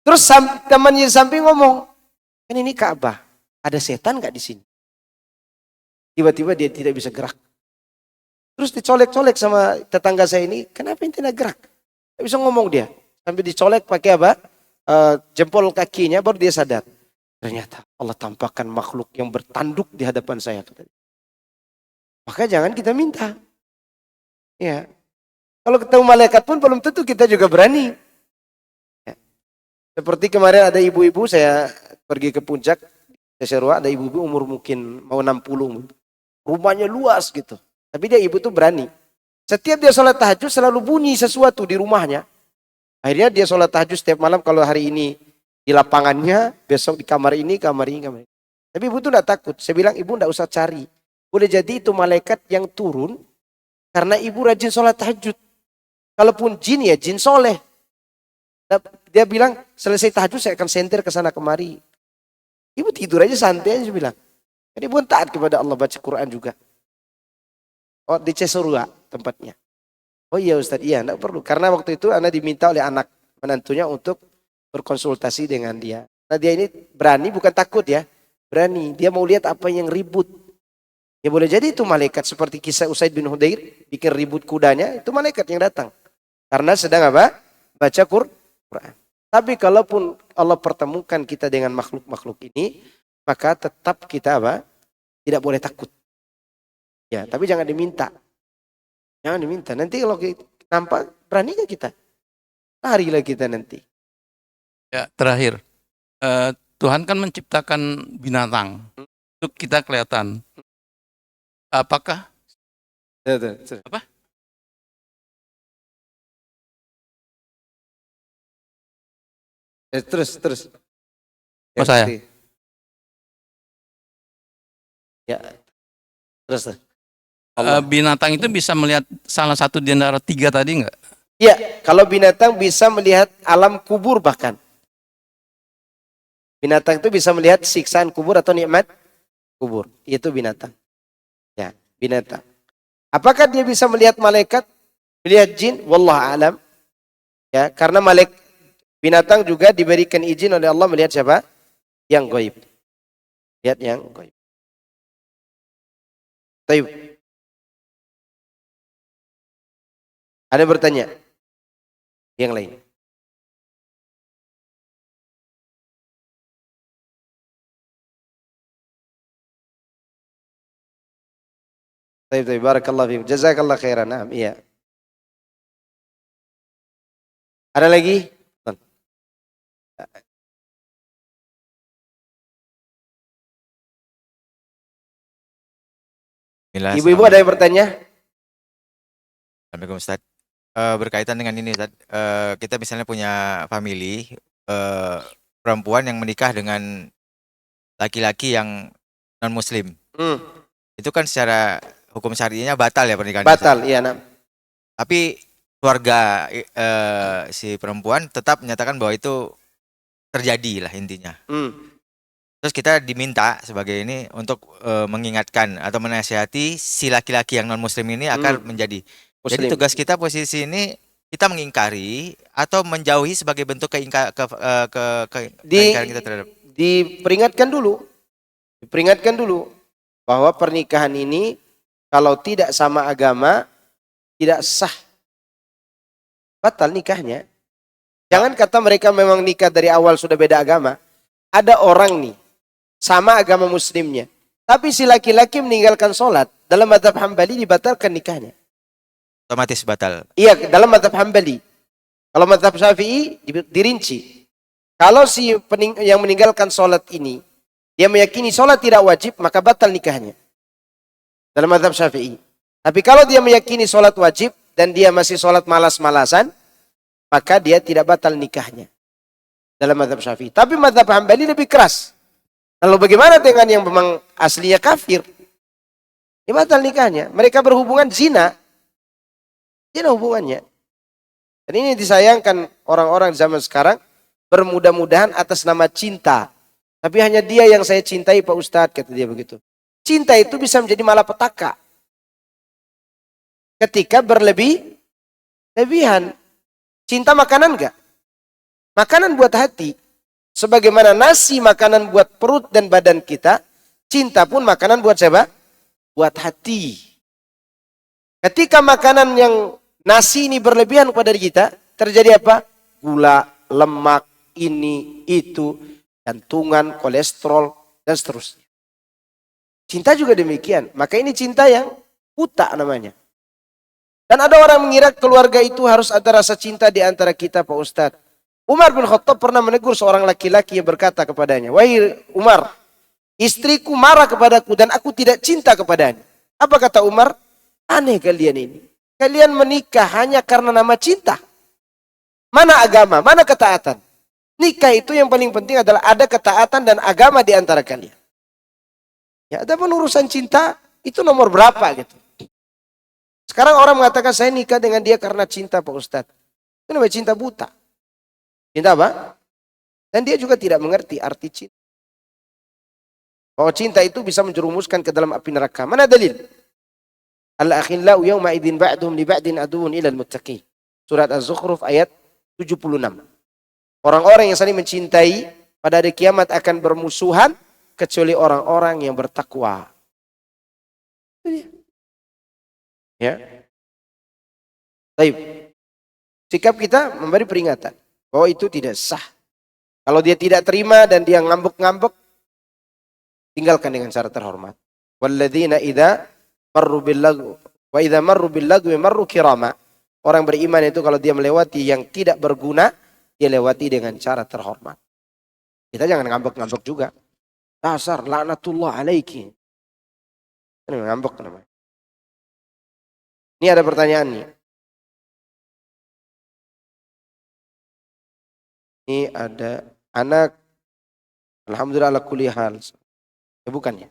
Speaker 1: Terus temannya samping ngomong, kan ini Ka'bah, ada setan nggak di sini? Tiba-tiba dia tidak bisa gerak. Terus dicolek-colek sama tetangga saya ini, kenapa ini tidak gerak? Tidak bisa ngomong dia. Sampai dicolek pakai apa? Jempol kakinya, baru dia sadar. Ternyata Allah tampakkan makhluk yang bertanduk di hadapan saya. Maka jangan kita minta. Ya. Kalau ketemu malaikat pun belum tentu kita juga berani. Ya. Seperti kemarin ada ibu-ibu, saya pergi ke puncak, Seserua, ada ibu-ibu umur mungkin mau 60. Rumahnya luas gitu. Tapi dia ibu tuh berani. Setiap dia sholat tahajud selalu bunyi sesuatu di rumahnya. Akhirnya dia sholat tahajud setiap malam, kalau hari ini di lapangannya, besok di kamar ini. Tapi ibu tuh tidak takut. Saya bilang ibu tidak usah cari. Boleh jadi itu malaikat yang turun karena ibu rajin sholat tahajud. Kalaupun jin ya jin soleh. Dia bilang selesai tahajud saya akan sentir ke sana kemari. Ibu tidur aja santai aja bilang. Jadi ibu taat kepada Allah, baca Quran juga. Oh, di Cesurua tempatnya. Oh iya Ustaz, iya enggak perlu. Karena waktu itu anak diminta oleh anak menantunya untuk berkonsultasi dengan dia. Nah dia ini berani, bukan takut ya. Berani, dia mau lihat apa yang ribut. Ya boleh jadi itu malaikat, seperti kisah Usaid bin Hudair, bikin ribut kudanya, itu malaikat yang datang. Karena sedang apa? Baca Quran. Tapi kalaupun Allah pertemukan kita dengan makhluk-makhluk ini, maka tetap kita apa? Tidak boleh takut. Ya, tapi jangan diminta. Jangan diminta. Nanti kalau nampak, berani gak kita? Larilah kita nanti.
Speaker 3: Ya, terakhir. Tuhan kan menciptakan binatang. Itu kita kelihatan. Apakah? Apa?
Speaker 1: Terus.
Speaker 3: Oh, saya.
Speaker 1: Ya, terus. Allah.
Speaker 3: Binatang itu bisa melihat salah satu di antara tiga tadi nggak?
Speaker 1: Ya, kalau binatang bisa melihat alam kubur bahkan. Binatang itu bisa melihat siksaan kubur atau nikmat kubur. Itu binatang. Ya, binatang. Apakah dia bisa melihat malaikat, melihat jin? Wallahu alam. Ya, karena binatang juga diberikan izin oleh Allah melihat siapa? Yang gaib. Lihat yang gaib. Taib. Ada bertanya? Yang lain. Taib. Barakallahu fiikum. Jazakallah khairan. Naam, iya. Ada lagi? Ibu-ibu ada yang bertanya?
Speaker 4: Assalamualaikum Ustaz. Berkaitan dengan ini Ustaz, kita misalnya punya family perempuan yang menikah dengan laki-laki yang non muslim. Itu kan secara hukum syariahnya batal ya pernikahan.
Speaker 1: Batal, iya nak.
Speaker 4: Tapi keluarga si perempuan tetap menyatakan bahwa itu terjadi lah intinya. Terus kita diminta sebagai ini untuk mengingatkan atau menasihati si laki-laki yang non muslim ini agar menjadi Muslim. Jadi tugas kita posisi ini kita mengingkari atau menjauhi sebagai bentuk keingkaran kita terhadap.
Speaker 1: Diperingatkan dulu bahwa pernikahan ini kalau tidak sama agama tidak sah, batal nikahnya. Jangan kata mereka memang nikah dari awal sudah beda agama. Ada orang nih sama agama muslimnya, tapi si laki-laki meninggalkan sholat, dalam mazhab Hambali dibatalkan nikahnya.
Speaker 4: Otomatis batal.
Speaker 1: Iya, dalam mazhab Hambali. Kalau mazhab Syafi'i dirinci. Kalau si yang meninggalkan sholat ini, dia meyakini sholat tidak wajib, maka batal nikahnya. Dalam mazhab Syafi'i. Tapi kalau dia meyakini sholat wajib, dan dia masih sholat malas-malasan, maka dia tidak batal nikahnya. Dalam mazhab Syafi'i. Tapi mazhab Hambali lebih keras. Lalu bagaimana dengan yang memang aslinya kafir? Dia batal nikahnya. Mereka berhubungan zina. Zina hubungannya. Dan ini disayangkan orang-orang zaman sekarang bermudah-mudahan atas nama cinta. Tapi hanya dia yang saya cintai Pak Ustadz, kata dia begitu. Cinta itu bisa menjadi malapetaka. Ketika lebihan. Cinta makanan enggak? Makanan buat hati. Sebagaimana nasi makanan buat perut dan badan kita, cinta pun makanan buat siapa? Buat hati. Ketika makanan yang nasi ini berlebihan kepada kita, terjadi apa? Gula, lemak, ini, itu, jantungan, kolesterol, dan seterusnya. Cinta juga demikian. Maka ini cinta yang buta namanya. Dan ada orang mengira keluarga itu harus ada rasa cinta di antara kita, Pak Ustadz. Umar bin Khattab pernah menegur seorang laki-laki yang berkata kepadanya, "Wahai Umar, istriku marah kepadaku dan aku tidak cinta kepadanya." Apa kata Umar? Aneh kalian ini. Kalian menikah hanya karena nama cinta. Mana agama, mana ketaatan? Nikah itu yang paling penting adalah ada ketaatan dan agama di antara kalian. Ya, ada pun urusan cinta itu nomor berapa gitu. Sekarang orang mengatakan saya nikah dengan dia karena cinta Pak Ustadz. Itu namanya cinta buta. Cinta apa? Dan dia juga tidak mengerti arti cinta. Bahwa cinta itu bisa menjerumuskan ke dalam api neraka. Mana dalil? Al-akhillau yawma idzin ba'duhum li ba'din aduwwun ilal muttaqin. Surat Az-Zukhruf ayat 76. Orang-orang yang saling mencintai pada hari kiamat akan bermusuhan kecuali orang-orang yang bertakwa. Ya. Baik. Sikap kita memberi peringatan bahwa itu tidak sah. Kalau dia tidak terima dan dia ngambek-ngambek, tinggalkan dengan cara terhormat. Walladzina idza marru bil lagwi wa idza marru bil lagwi marru kirama. Orang beriman itu kalau dia melewati yang tidak berguna, dia lewati dengan cara terhormat. Kita jangan ngambek-ngambek juga. Dasar laknatullah alaiki. Ini ngambek namanya. Ini ada pertanyaan nih. Ini ada anak, alhamdulillah ala kulli hal. Bukan ya?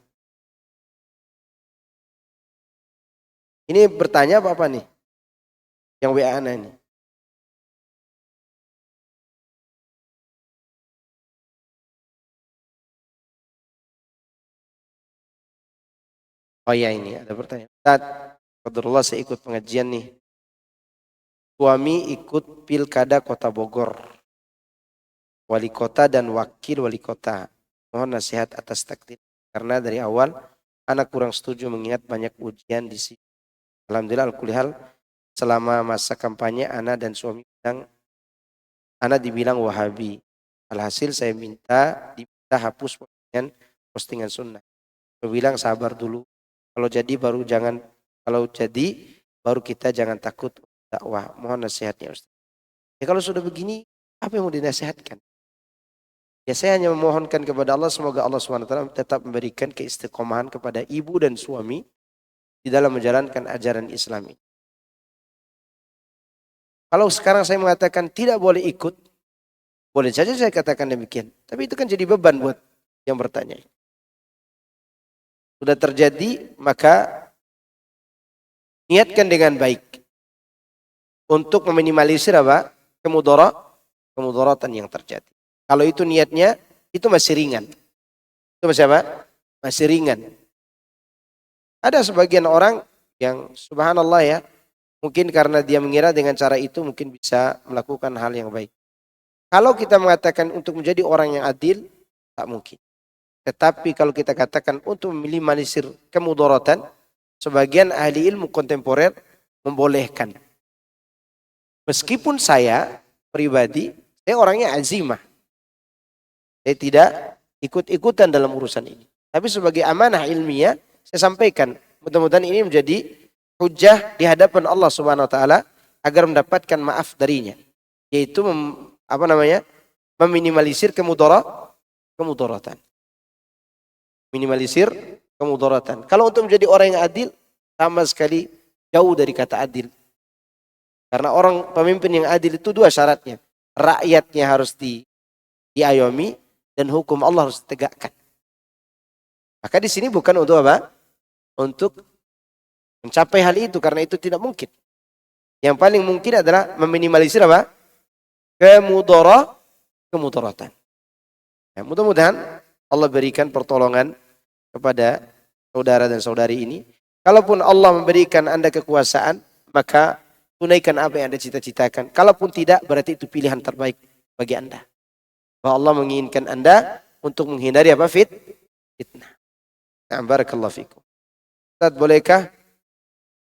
Speaker 1: Ini bertanya apa nih? Yang WA anak ini. Oh iya, ini ada pertanyaan. Ustaz, qadarullah saya ikut pengajian nih. Suami ikut pilkada kota Bogor. Wali kota dan wakil wali kota. Mohon nasihat atas takdir. Karena dari awal anak kurang setuju mengingat banyak ujian di sini. Alhamdulillah al-kulihal selama masa kampanye anak dan suami bilang, anak dibilang Wahabi. Alhasil saya diminta hapus postingan sunnah. Saya bilang sabar dulu. Kalau jadi baru kita jangan takut dakwah. Mohon nasihatnya Ustaz. Ya kalau sudah begini, apa yang mau dinasihatkan? Ya saya hanya memohonkan kepada Allah, semoga Allah SWT tetap memberikan keistiqomahan kepada ibu dan suami di dalam menjalankan ajaran Islam ini. Kalau sekarang saya mengatakan tidak boleh ikut, boleh saja saya katakan demikian. Tapi itu kan jadi beban buat yang bertanya. Sudah terjadi, maka niatkan dengan baik untuk meminimalisir apa? Kemudaratan yang terjadi. Kalau itu niatnya, itu masih ringan. Itu masih apa? Masih ringan. Ada sebagian orang yang subhanallah ya, mungkin karena dia mengira dengan cara itu mungkin bisa melakukan hal yang baik. Kalau kita mengatakan untuk menjadi orang yang adil, tak mungkin. Tetapi kalau kita katakan untuk meminimalisir kemudaratan, sebagian ahli ilmu kontemporer membolehkan. Meskipun saya pribadi, saya orangnya azimah. Saya tidak ikut-ikutan dalam urusan ini. Tapi sebagai amanah ilmiah, saya sampaikan. Mudah-mudahan ini menjadi hujah di hadapan Allah Subhanahu Wa Taala agar mendapatkan maaf darinya. Yaitu meminimalisir kemudaratan. Minimalisir kemudaratan. Kalau untuk menjadi orang yang adil, sama sekali jauh dari kata adil. Karena pemimpin yang adil itu dua syaratnya. Rakyatnya harus diayomi dan hukum Allah harus ditegakkan. Maka di sini bukan untuk apa? Untuk mencapai hal itu, karena itu tidak mungkin. Yang paling mungkin adalah meminimalisir apa? Kemudaratan. Ya, mudah-mudahan Allah berikan pertolongan kepada saudara dan saudari ini. Kalaupun Allah memberikan Anda kekuasaan, maka tunaikan apa yang Anda cita-citakan. Kalaupun tidak, berarti itu pilihan terbaik bagi Anda. Bahwa Allah menginginkan Anda untuk menghindari apa? Fitnah. Nah, barakallahu fikum. Ustaz, bolehkah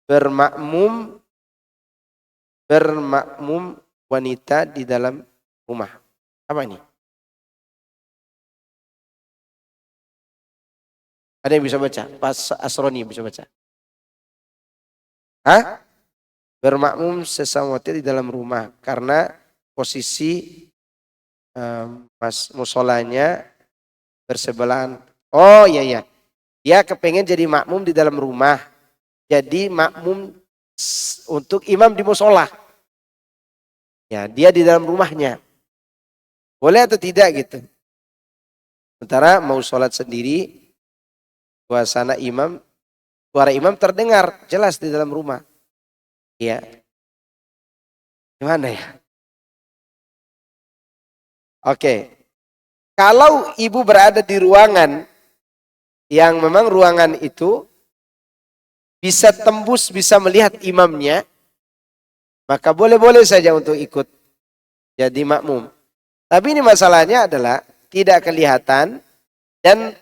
Speaker 1: bermakmum wanita di dalam rumah? Apa ini? Ada yang bisa baca? Pas Asroni bisa baca. Hah? Bermakmum sesama wanita di dalam rumah karena posisi musolanya bersebelahan. Oh iya. Dia kepengen jadi makmum di dalam rumah. Jadi makmum untuk imam di musola. Ya, dia di dalam rumahnya. Boleh atau tidak gitu? Sementara mau sholat sendiri, suara imam terdengar jelas di dalam rumah. Ya. Gimana ya? Oke. Kalau ibu berada di ruangan yang memang ruangan itu bisa tembus, bisa melihat imamnya, maka boleh-boleh saja untuk ikut jadi makmum. Tapi ini masalahnya adalah tidak kelihatan dan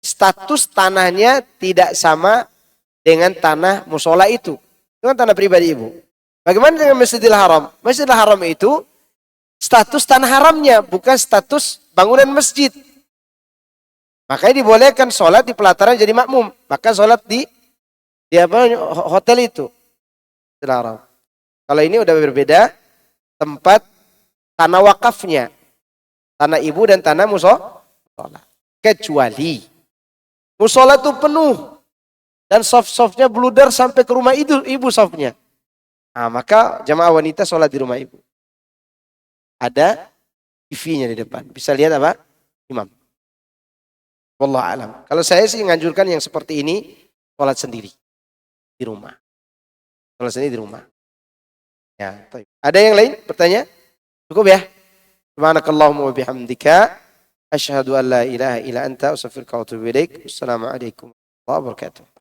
Speaker 1: status tanahnya tidak sama dengan tanah musola itu. Itu kan tanah pribadi ibu. Bagaimana dengan Masjidil Haram? Masjidil Haram itu status tanah haramnya, bukan status bangunan masjid. Makanya dibolehkan sholat di pelataran jadi makmum. Maka sholat di hotel itu. Masjidil Haram. Kalau ini udah berbeda tempat tanah wakafnya. Tanah ibu dan tanah musola. Kecuali musola itu penuh. Dan soft-softnya bludar sampai ke rumah ibu softnya. Nah, maka jamaah wanita sholat di rumah ibu. Ada TV-nya di depan. Bisa lihat apa? Imam. Wallahu alam. Kalau saya sih menganjurkan yang seperti ini, sholat sendiri di rumah. Sholat sendiri di rumah. Ya, baik. Ada yang lain bertanya? Cukup ya? Subhanakallahumma wa bihamdika asyhadu an la ilaha illa anta astaghfiruka wa atubu ilaik. Assalamualaikum warahmatullahi wabarakatuh.